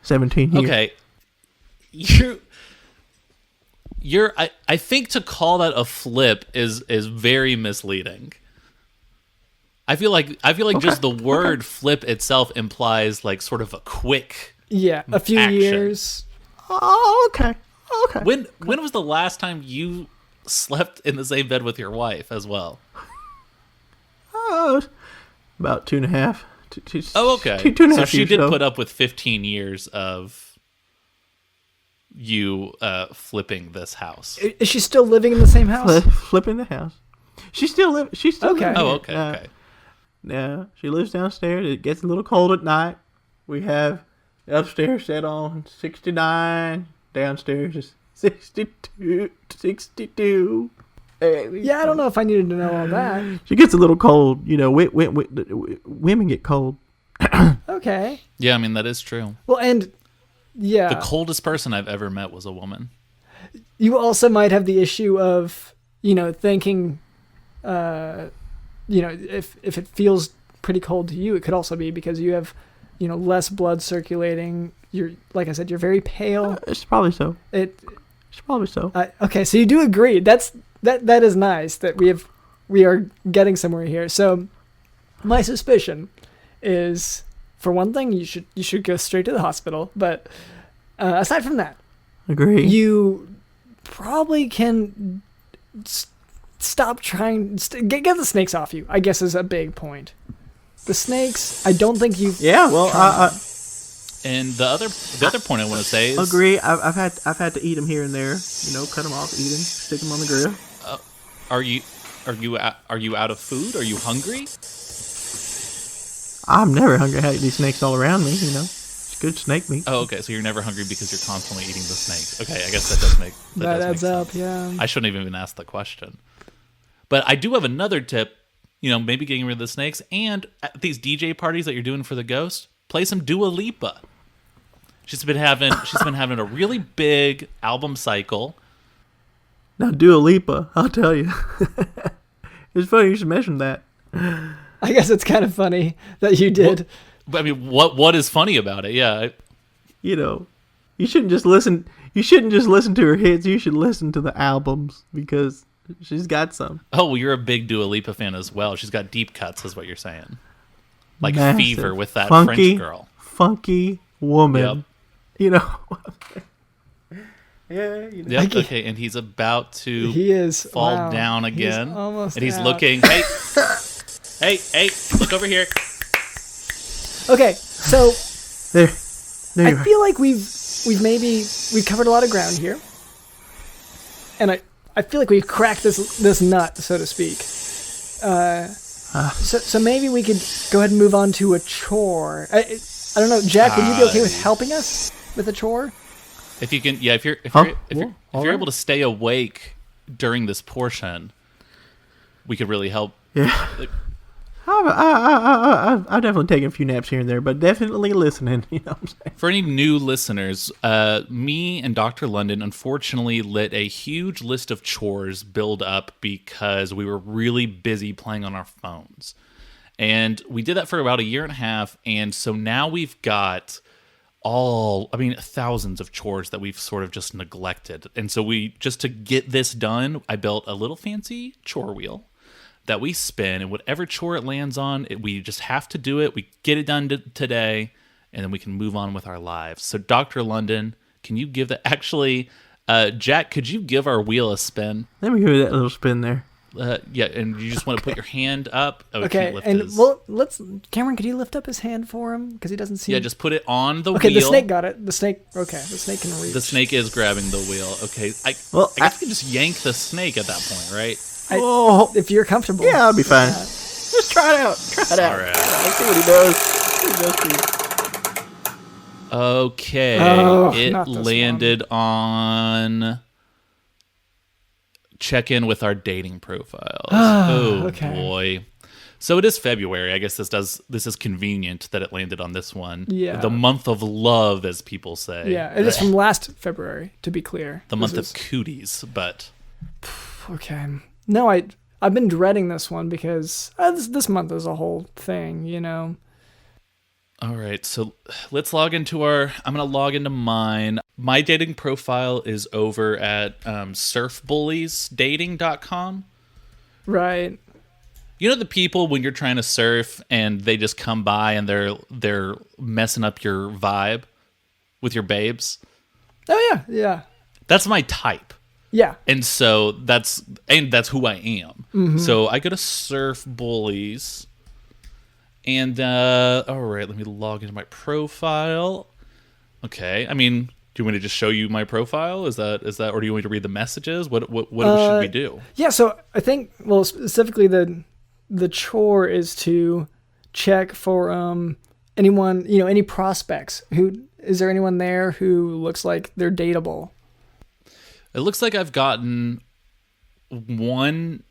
17 years. Okay. I think to call that a flip is very misleading. I feel like just the word flip itself implies like sort of a quick a few action. Years. Oh, okay. When was the last time you slept in the same bed with your wife as well? Oh, about 2.5. Oh, okay. 2.5 years. So she did put up with 15 years of you flipping this house. Is she still living in the same house? Flipping the house. She's still living. She's still okay. living. Oh, okay. Okay. Yeah, she lives downstairs. It gets a little cold at night. We have upstairs set on 69. Downstairs is 62. Yeah, I don't know if I needed to know all that. She gets a little cold. Women get cold. Okay. Yeah, I mean, that is true. Well, and yeah. The coldest person I've ever met was a woman. You also might have the issue of, thinking, if it feels pretty cold to you, it could also be because you have, less blood circulating. You're, like I said, you're very pale. It's probably so. It's probably so. Okay, so you do agree. That is nice that we are getting somewhere here. So my suspicion is, for one thing, you should go straight to the hospital. But aside from that, agree. You probably can stop trying. Get the snakes off you, I guess, is a big point. The snakes, I don't think you've. Yeah, well, and the other point I want to say is, agree. I've had to eat them here and there. Cut them off, eat them, stick them on the grill. Are you out of food? Are you hungry? I'm never hungry. I have these snakes all around me. It's good snake meat. Oh, okay. So you're never hungry because you're constantly eating the snakes. Okay, I guess that does make that does adds make up. sense. Yeah. I shouldn't have even asked the question. But I do have another tip. Maybe getting rid of the snakes, and at these DJ parties that you're doing for the ghost, play some Dua Lipa. She's been having a really big album cycle. Now, Dua Lipa, I'll tell you. It's funny you should mention that. I guess it's kind of funny that you did. But I mean, what is funny about it? Yeah. You shouldn't just listen. You shouldn't just listen to her hits. You should listen to the albums because she's got some. Oh, well, you're a big Dua Lipa fan as well. She's got deep cuts, is what you're saying. Like Massive, Fever with that funky, French girl. Funky woman. Yep. Yeah. Yep. Okay, and he's about to fall down again. He's almost and he's out. looking. Hey, look over here. Okay, so There I you are. feel like we've covered a lot of ground here, and I feel like we've cracked this nut, so to speak. So maybe we could go ahead and move on to a chore. I don't know, Jack. Would you be okay with helping us with a chore? If you can, yeah. If you're All right. able to stay awake during this portion, we could really help. Yeah. I've definitely taken a few naps here and there, but definitely listening. You know what I'm saying? For any new listeners, me and Dr. London unfortunately let a huge list of chores build up because we were really busy playing on our phones. And we did that for about a year and a half, and so now we've got thousands of chores that we've sort of just neglected. And so just to get this done, I built a little fancy chore wheel that we spin, and whatever chore it lands on, we just have to do it. We get it done today, and then we can move on with our lives. So, Dr. London, can you give that? Actually, Jack, could you give our wheel a spin? Let me give you that little spin there. Yeah, and you just want to put your hand up. Oh, Okay, and Cameron, could you lift up his hand for him because he doesn't see? Yeah, just put it on the wheel. Okay, the snake got it. The snake can reach. The snake is grabbing the wheel. Okay, I guess you can just yank the snake at that point, right? If you're comfortable. Yeah, I'll be fine. Just try it out. All right. Let's see what he does. See what he does for you. Okay, it not this landed on check in with our dating profiles. Oh okay. boy. So it is February. I guess this is convenient that it landed on this one. Yeah. The month of love, as people say. Yeah, it is from last February, to be clear. The month of cooties, but Okay. No, I've been dreading this one because this month is a whole thing, you know. all right, so let's log into I'm going to log into mine. My dating profile is over at surfbulliesdating.com. Right. You know the people when you're trying to surf and they just come by and they're messing up your vibe with your babes? Oh yeah. That's my type. Yeah. And so that's who I am. Mm-hmm. So I go to Surf Bullies, and all right, let me log into my profile. Okay, I mean, do you want me to just show you my profile? Is that, or do you want me to read the messages? What should we do? Yeah. So I think, well, specifically the chore is to check for anyone, any prospects. Is there anyone there who looks like they're dateable? It looks like I've gotten one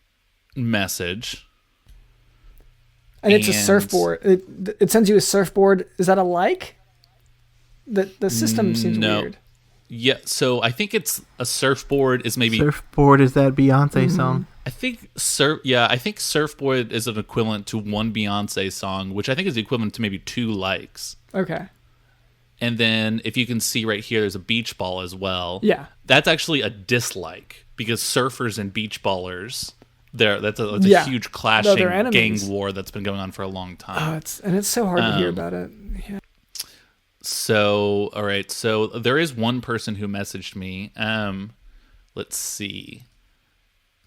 message. And it's a surfboard. It sends you a surfboard. Is that a like? The system seems weird. Yeah, so I think it's a surfboard is maybe Surfboard is that Beyonce song? I think surfboard is an equivalent to one Beyonce song, which I think is equivalent to maybe 2 likes. Okay. And then if you can see right here, there's a beach ball as well. Yeah. That's actually a dislike because surfers and beach ballers, that's a Yeah. huge No, clashing they're gang enemies. war that's been going on for a long Oh, time. it's so hard to hear about it. Yeah. So, all right. So there is one person who messaged me. Let's see.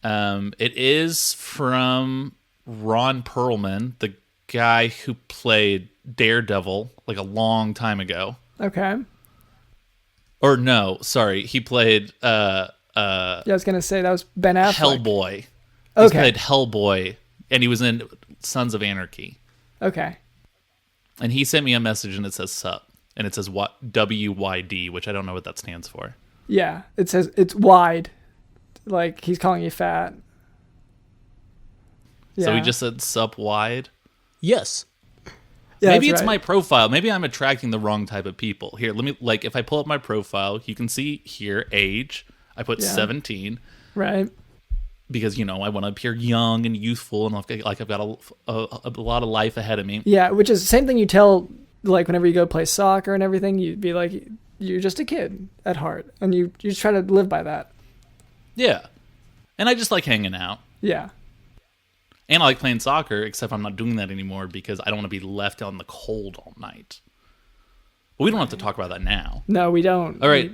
It is from Ron Perlman, the guy who played Daredevil like a long time ago. Okay. Or no, sorry, he played Yeah, I was gonna say that was Ben Affleck. Hellboy. He Okay. played Hellboy, and he was in Sons of Anarchy. Okay. And he sent me a message, and it says "sup," and it says WYD, which I don't know what that stands for. Yeah, it says it's wide, like he's calling you fat. Yeah. So he just said "sup wide." Yes. Yeah, Maybe that's it's right. my profile. Maybe I'm attracting the wrong type of people. Here, let me if I pull up my profile, you can see here age. I put Yeah. 17 right. because I want to appear young and youthful, and I've got a lot of life ahead of me. Yeah, which is the same thing you tell like whenever you go play soccer and everything. You'd be like, you're just a kid at heart, and you just try to live by that. Yeah, and I just like hanging out. Yeah. And I like playing soccer, except I'm not doing that anymore because I don't want to be left out in the cold all night. But we don't have to talk about that now. No, we don't. All right.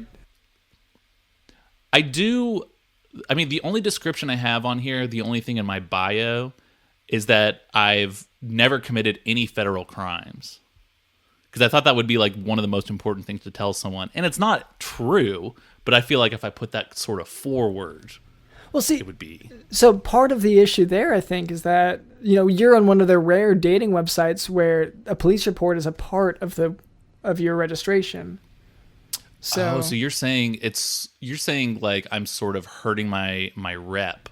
The only description I have on here, the only thing in my bio, is that I've never committed any federal crimes. Because I thought that would be like one of the most important things to tell someone. And it's not true, but I feel like if I put that sort of forward, Well, see, it would be. so part of the issue there, I think, is that you're on one of the rare dating websites where a police report is a part of your registration. So, So you're saying like I'm sort of hurting my rep.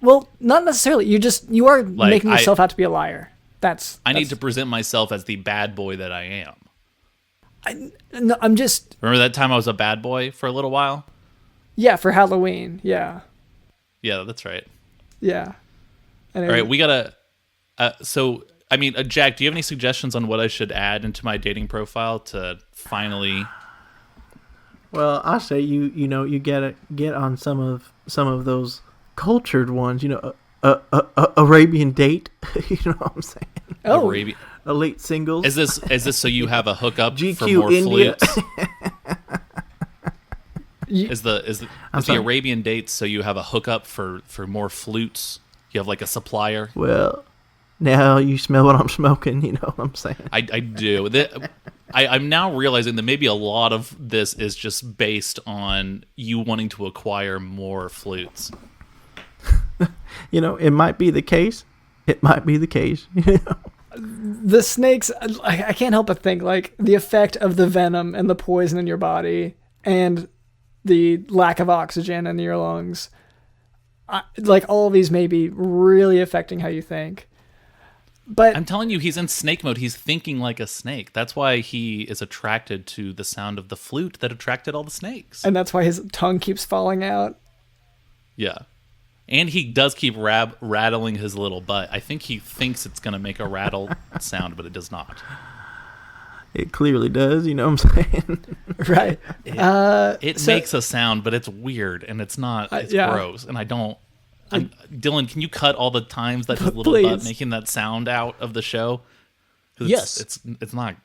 well, not necessarily. You are Like, making yourself out to be a liar. I need to present myself as the bad boy that I am. No, I'm just. Remember that time I was a bad boy for a little while? Yeah, for Halloween. Yeah, Yeah, that's right. yeah. And All right, we gotta. Jack, do you have any suggestions on what I should add into my dating profile to finally? Well, I say you get on some of those cultured ones. Arabian Date. You know what I'm saying? Oh, Arabian. Elite singles. Is this so you have a hookup for GQ more India. flutes? Is the sorry? Arabian dates so you have a hookup for more flutes? You have like a supplier? Well, now you smell what I'm smoking. You know what I'm saying? I do. I'm now realizing that maybe a lot of this is just based on you wanting to acquire more flutes. It might be the case. It might be the case. the snakes. I can't help but think like the effect of the venom and the poison in your body and the lack of oxygen in your lungs. Like all of these may be really affecting how you think. But I'm telling you, he's in snake mode. He's thinking like a snake. That's why he is attracted to the sound of the flute that attracted all the snakes. and that's why his tongue keeps falling out. Yeah. And he does keep rattling his little butt. I think he thinks it's going to make a rattle sound, but it does not. It clearly does. You know what I'm saying? Right. It makes a sound, but it's weird and it's not. It's yeah. gross, and I don't. Dylan, can you cut all the times that his little Please. butt making that sound out of the show? 'Cause Yes. it's not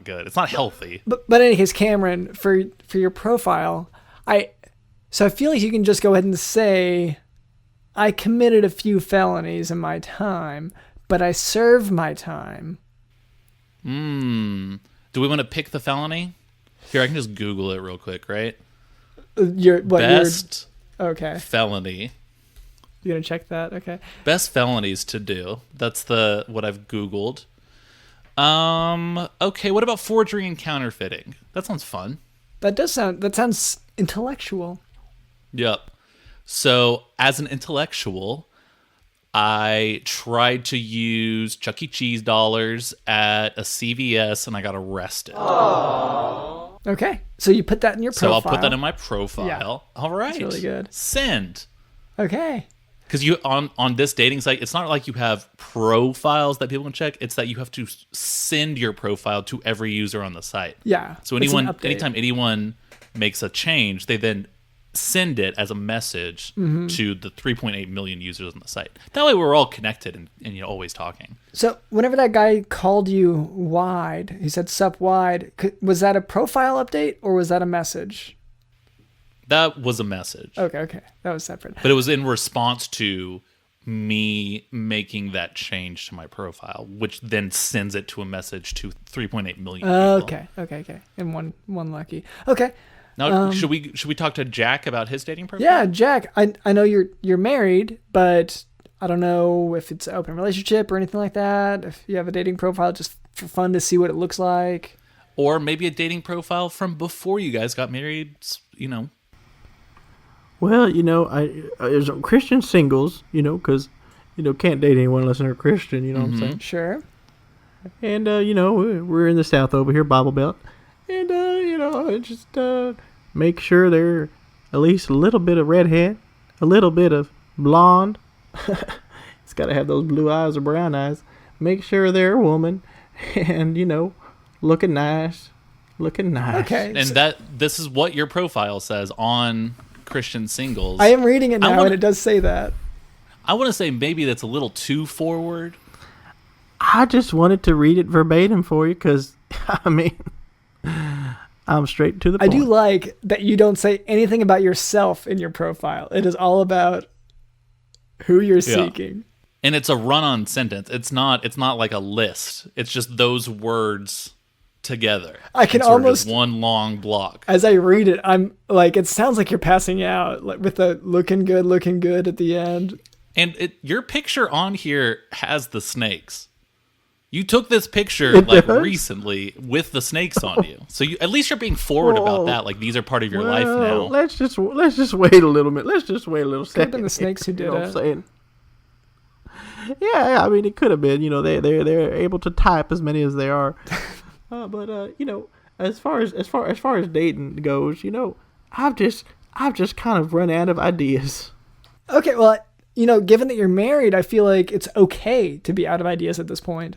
good. It's not healthy. But in any case, Cameron, for your profile, I feel like you can just go ahead and say, I committed a few felonies in my time, but I served my time. Do we want to pick the felony? Here, I can just Google it real quick, right? Best Okay. felony. You're gonna check that? Okay. Best felonies to do. That's what I've Googled. Okay, what about forgery and counterfeiting? That sounds fun. That sounds intellectual. Yep. So, as an intellectual, I tried to use Chuck E. Cheese dollars at a CVS and I got arrested. Okay. So you put that in your So profile. I'll put that in my profile. Yeah. All right. That's really good. Send. Okay. Because you on this dating site, it's not like you have profiles that people can check. It's that you have to send your profile to every user on the site. Yeah. So it's an update. anytime anyone makes a change, they then send it as a message to the 3.8 million users on the site. That way we're all connected and always talking. So whenever that guy called you wide, he said sup wide, was that a profile update or was that a message? That was a message. Okay. That was separate. But it was in response to me making that change to my profile, which then sends it to a message to 3.8 million people. Okay. And one lucky. Okay. Now, should we talk to Jack about his dating profile? Yeah, Jack, I know you're married, but I don't know if it's an open relationship or anything like that. If you have a dating profile just for fun to see what it looks like. Or maybe a dating profile from before you guys got married, Well, there's Christian singles, because, can't date anyone unless they're Christian, you know what I'm saying? Sure. And, we're in the South over here, Bible Belt. And, just make sure they're at least a little bit of redhead, a little bit of blonde. It's got to have those blue eyes or brown eyes. Make sure they're a woman and, looking nice. Okay. And this is what your profile says on Christian Singles. I am reading it now, and it does say that. I want to say maybe that's a little too forward. I just wanted to read it verbatim for you because, I'm straight to the point. I do like that you don't say anything about yourself in your profile. It is all about who you're seeking. And it's a run-on sentence. It's not like a list. It's just those words together. I can it's sort of almost just one long block. As I read it, I'm like, it sounds like you're passing out, like with the looking good at the end. And your picture on here has the snakes. You took this picture recently with the snakes on you, so at least you're being forward about that. Like these are part of your life now. Let's just wait a little bit. Let's just wait a little second. Could have been the snakes who did you know it. What I'm saying? Yeah, it could have been. They're able to type as many as they are. But as far as dating goes, I've just kind of run out of ideas. Okay, well, given that you're married, I feel like it's okay to be out of ideas at this point.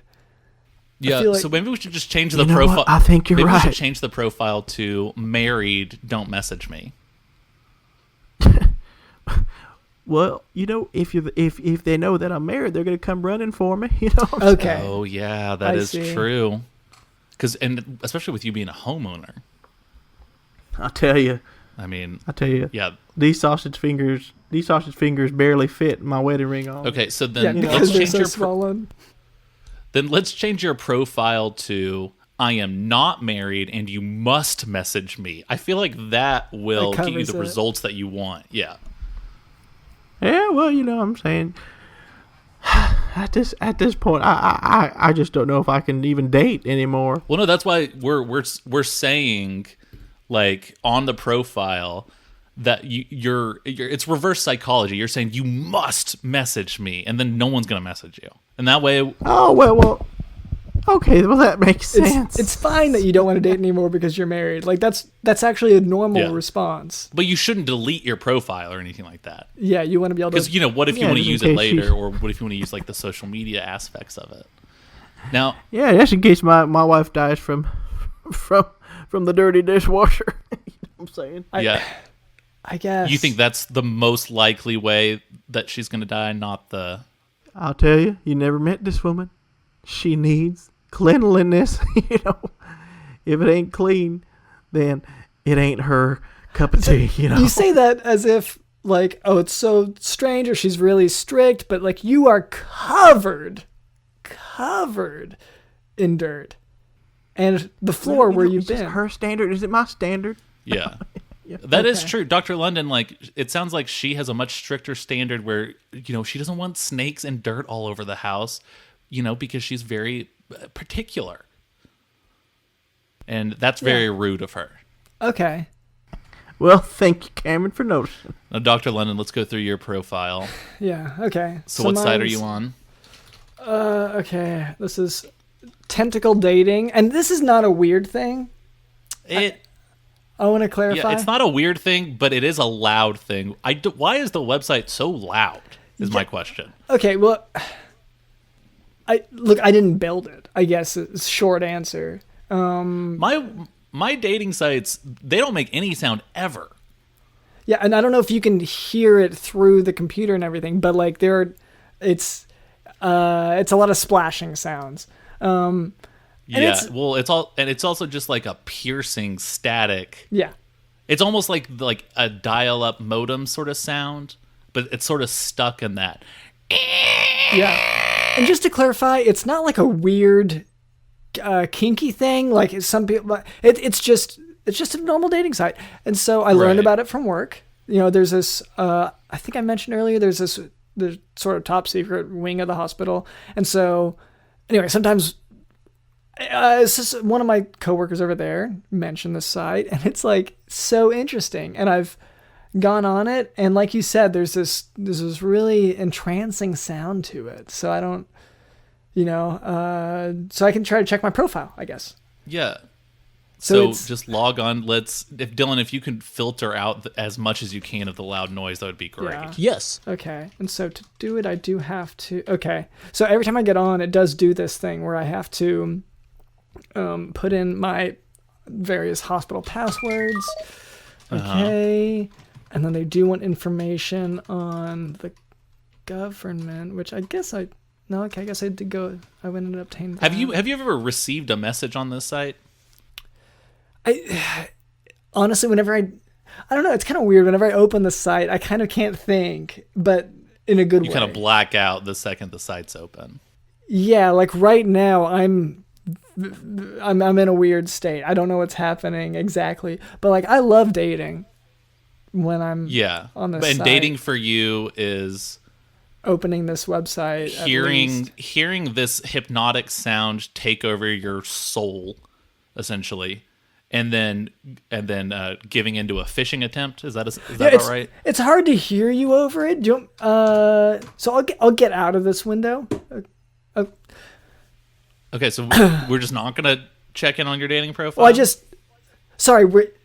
Yeah, so maybe we should just change the profile. I think you're right. Maybe we should change the profile to married, don't message me. Well, if they know that I'm married, they're going to come running for me, Okay. Oh, yeah, that is true. And especially with you being a homeowner. I'll tell you. Yeah. These sausage fingers barely fit my wedding ring on. Okay, so then let's change your Then let's change your profile to I am not married and you must message me. I feel like that will get you the results that you want. Yeah. Yeah, well, I'm saying at this point I just don't know if I can even date anymore. Well, no, that's why we're saying like on the profile that you're it's reverse psychology. You're saying you must message me and then no one's going to message you. And that way... Oh, well, okay, well, that makes sense. It's fine that you don't want to date anymore because you're married. Like, that's actually a normal response. But you shouldn't delete your profile or anything like that. Yeah, you want to be able to... Because, what if you want to use it later, or what if you want to use, like, the social media aspects of it? Now... Yeah, that's in case my wife dies from the dirty dishwasher. You know what I'm saying? I guess. You think that's the most likely way that she's going to die, not the... I'll tell you, you never met this woman. She needs cleanliness. If it ain't clean, then it ain't her cup of tea. You say that as if like, oh, it's so strange, or she's really strict, but like you are covered in dirt, and the floor where you've been. Her standard? Is it my standard? Yeah. That is true. Dr. London, it sounds like she has a much stricter standard where, she doesn't want snakes and dirt all over the house, because she's very particular. And that's very rude of her. Okay. Well, thank you, Cameron, for noticing. Now, Dr. London, let's go through your profile. Yeah, okay. So what side are you on? Okay. This is tentacle dating. And this is not a weird thing. I want to clarify. Yeah, it's not a weird thing, but it is a loud thing. Why is the website so loud? Is my question. Okay, well, I didn't build it. I guess is short answer. My dating sites, they don't make any sound ever. Yeah, and I don't know if you can hear it through the computer and everything, but like it's a lot of splashing sounds. It's also just like a piercing static. Yeah. It's almost like a dial-up modem sort of sound, but it's sort of stuck in that. Yeah. And just to clarify, it's not like a weird kinky thing like some people. It's just a normal dating site. And so I learned about it from work. You know, there's this I think I mentioned earlier, there's the sort of top secret wing of the hospital. And so anyway, sometimes it's just one of my coworkers over there mentioned this site, and it's like so interesting. And I've gone on it, and like you said, there's this really entrancing sound to it. So I don't, so I can try to check my profile, I guess. Yeah. So just log on. If you can filter out as much as you can of the loud noise, that would be great. Yeah. Yes. Okay. And so to do it, I do have to. Okay. So every time I get on, it does do this thing where I have to put in my various hospital passwords. Okay. And then they do want information on the government, which I guess I did go. I went and obtained that. Have you ever received a message on this site? I honestly, whenever I don't know, it's kind of weird. Whenever I open the site, I kind of can't think, but in a good way. You kind of black out the second the site's open. Yeah, like right now, I'm in a weird state. I don't know what's happening exactly, but like I love dating when I'm on this site. And dating for you is opening this website, hearing this hypnotic sound take over your soul, essentially. And then giving into a phishing attempt. Is that about right? It's hard to hear you over it. So I'll get out of this window. Okay, so we're just not gonna check in on your dating profile. Well,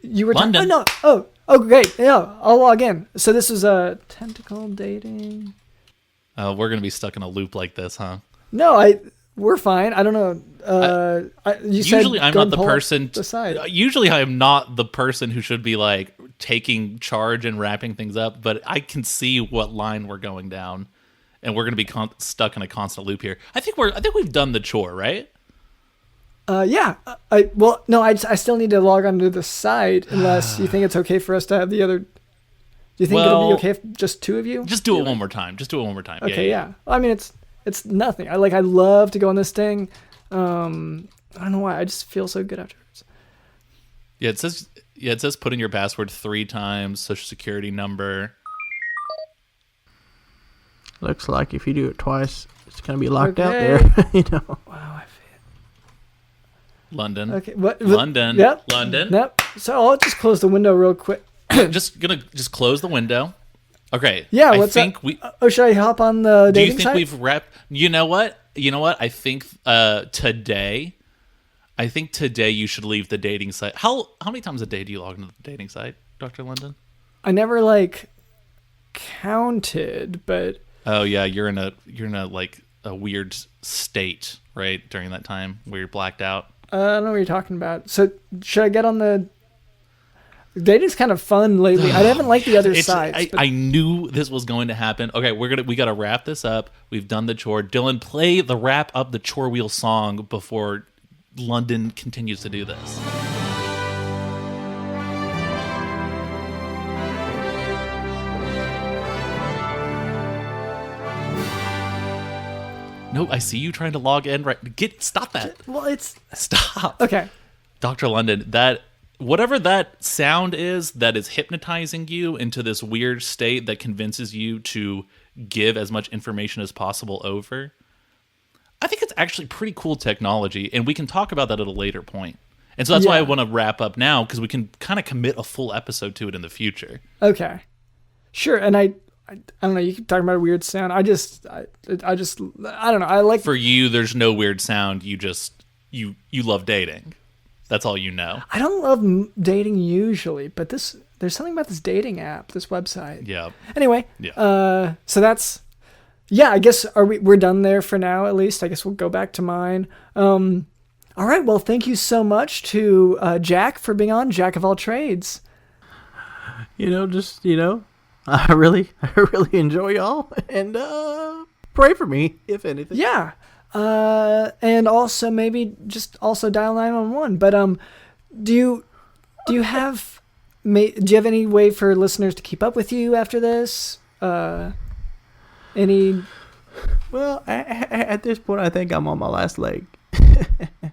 you were London. Oh, great. Yeah, I'll log in. So this is a tentacle dating. We're gonna be stuck in a loop like this, huh? No, we're fine. I don't know. Usually I'm not the person. Usually I am not the person who should be like taking charge and wrapping things up. But I can see what line we're going down, and we're going to be stuck in a constant loop here. I think we've done the chore, right? Yeah. I still need to log onto the site unless you think it's okay for us to have the other. Do you think it'll be okay if just two of you? Just do it one more time. Okay. Yeah. I mean, it's nothing. I love to go on this thing. I don't know why. I just feel so good afterwards. Yeah, it says put in your password 3 times, social security number. Looks like if you do it twice, it's gonna be locked out there. Wow, I feel London. Okay. London. Yep. London. Yep. So I'll just close the window real quick. just close the window. Okay. Yeah. Should I hop on the dating site? Do you think we've wrapped? You know what? I think today you should leave the dating site. How many times a day do you log into the dating site, Dr. London? I never counted, but oh yeah, you're in a a weird state, right, during that time where you're blacked out. I don't know what you're talking about. So should I get on the dating's kind of fun lately. I haven't liked the other sides. I knew this was going to happen. Okay, we got to wrap this up. We've done the chore. Dylan, play the wrap up the chore wheel song before London continues to do this. No, I see you trying to log in. Right, stop that. Well, stop. Okay, Dr. London, whatever that sound is that is hypnotizing you into this weird state that convinces you to give as much information as possible over, I think it's actually pretty cool technology, and we can talk about that at a later point. And so that's why I want to wrap up now, because we can kind of commit a full episode to it in the future. Okay. Sure, and I don't know, you keep talking about a weird sound. I don't know. I like... For you, there's no weird sound. You love dating. That's all you know. I don't love dating usually, but there's something about this dating app, this website. Yeah. Anyway, Yeah. so that's, yeah, I guess we're done there for now, at least. I guess we'll go back to mine. All right, well, thank you so much to Jack for being on, Jack of all trades. I really enjoy y'all, and pray for me, if anything. Yeah. And also maybe just also dial 911. But do you have any way for listeners to keep up with you after this? Any? Well, at this point, I think I'm on my last leg.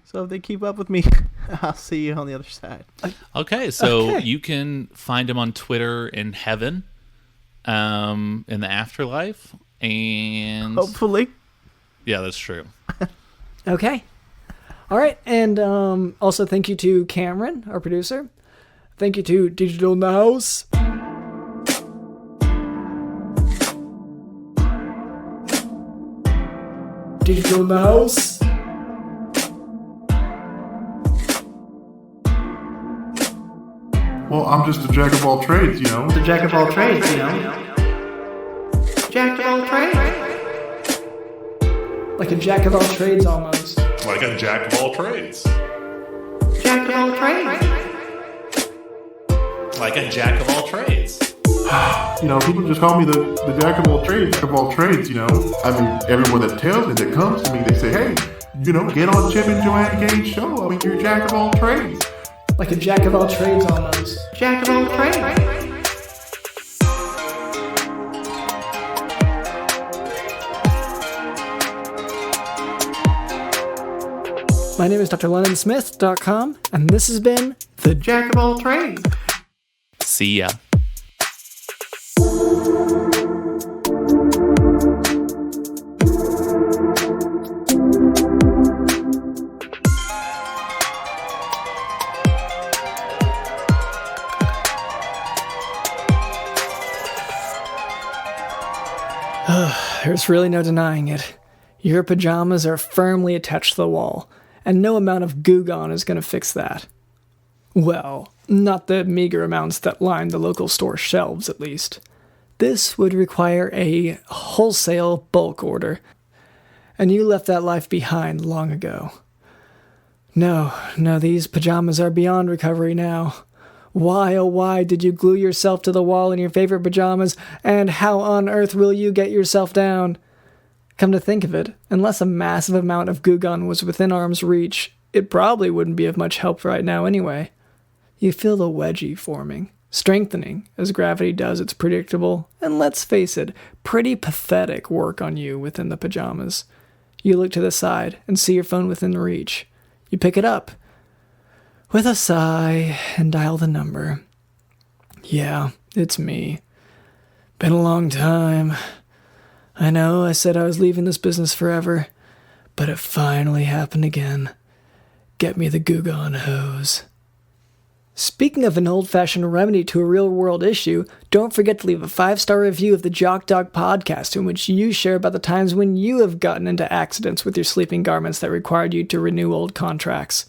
So if they keep up with me, I'll see you on the other side. Okay, so you can find him on Twitter in heaven, in the afterlife, and Hopefully. Yeah, that's true. Okay. All right, and also thank you to Cameron, our producer. Thank you to Digital in the House. Digital in the House. Well, I'm just a jack of all trades, The jack of all trades, Jack of all trades. Like a jack of all trades almost. Like a jack of all trades. Jack of all trades. Like a jack of all trades. People just call me the jack of all trades, I mean, everyone that tells me, that comes to me, they say, hey, get on Chip and Joanne Gaines' show. I mean, you're a jack of all trades. Like a jack of all trades almost. Jack of all trades. My name is drlondonsmith.com, and this has been The Jack of all trades. See ya. There's really no denying it. Your pajamas are firmly attached to the wall, and no amount of Goo Gone is going to fix that. Well, not the meager amounts that line the local store shelves, at least. This would require a wholesale bulk order, and you left that life behind long ago. No, these pajamas are beyond recovery now. Why, oh why, did you glue yourself to the wall in your favorite pajamas, and how on earth will you get yourself down? Come to think of it, unless a massive amount of Goo Gone was within arm's reach, it probably wouldn't be of much help right now anyway. You feel the wedgie forming, strengthening as gravity does its predictable, and let's face it, pretty pathetic work on you within the pajamas. You look to the side and see your phone within reach. You pick it up with a sigh and dial the number. Yeah, it's me. Been a long time. I know I said I was leaving this business forever, but it finally happened again. Get me the Goo Gone hose. Speaking of an old-fashioned remedy to a real-world issue, don't forget to leave a 5-star review of the Jock podcast in which you share about the times when you have gotten into accidents with your sleeping garments that required you to renew old contracts.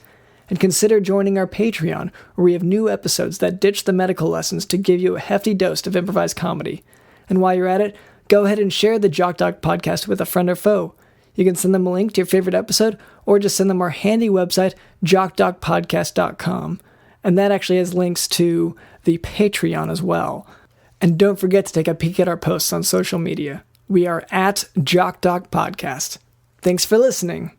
And consider joining our Patreon, where we have new episodes that ditch the medical lessons to give you a hefty dose of improvised comedy. And while you're at it, go ahead and share the Jock podcast with a friend or foe. You can send them a link to your favorite episode, or just send them our handy website, jockdocpodcast.com. And that actually has links to the Patreon as well. And don't forget to take a peek at our posts on social media. We are at Jock Podcast. Thanks for listening.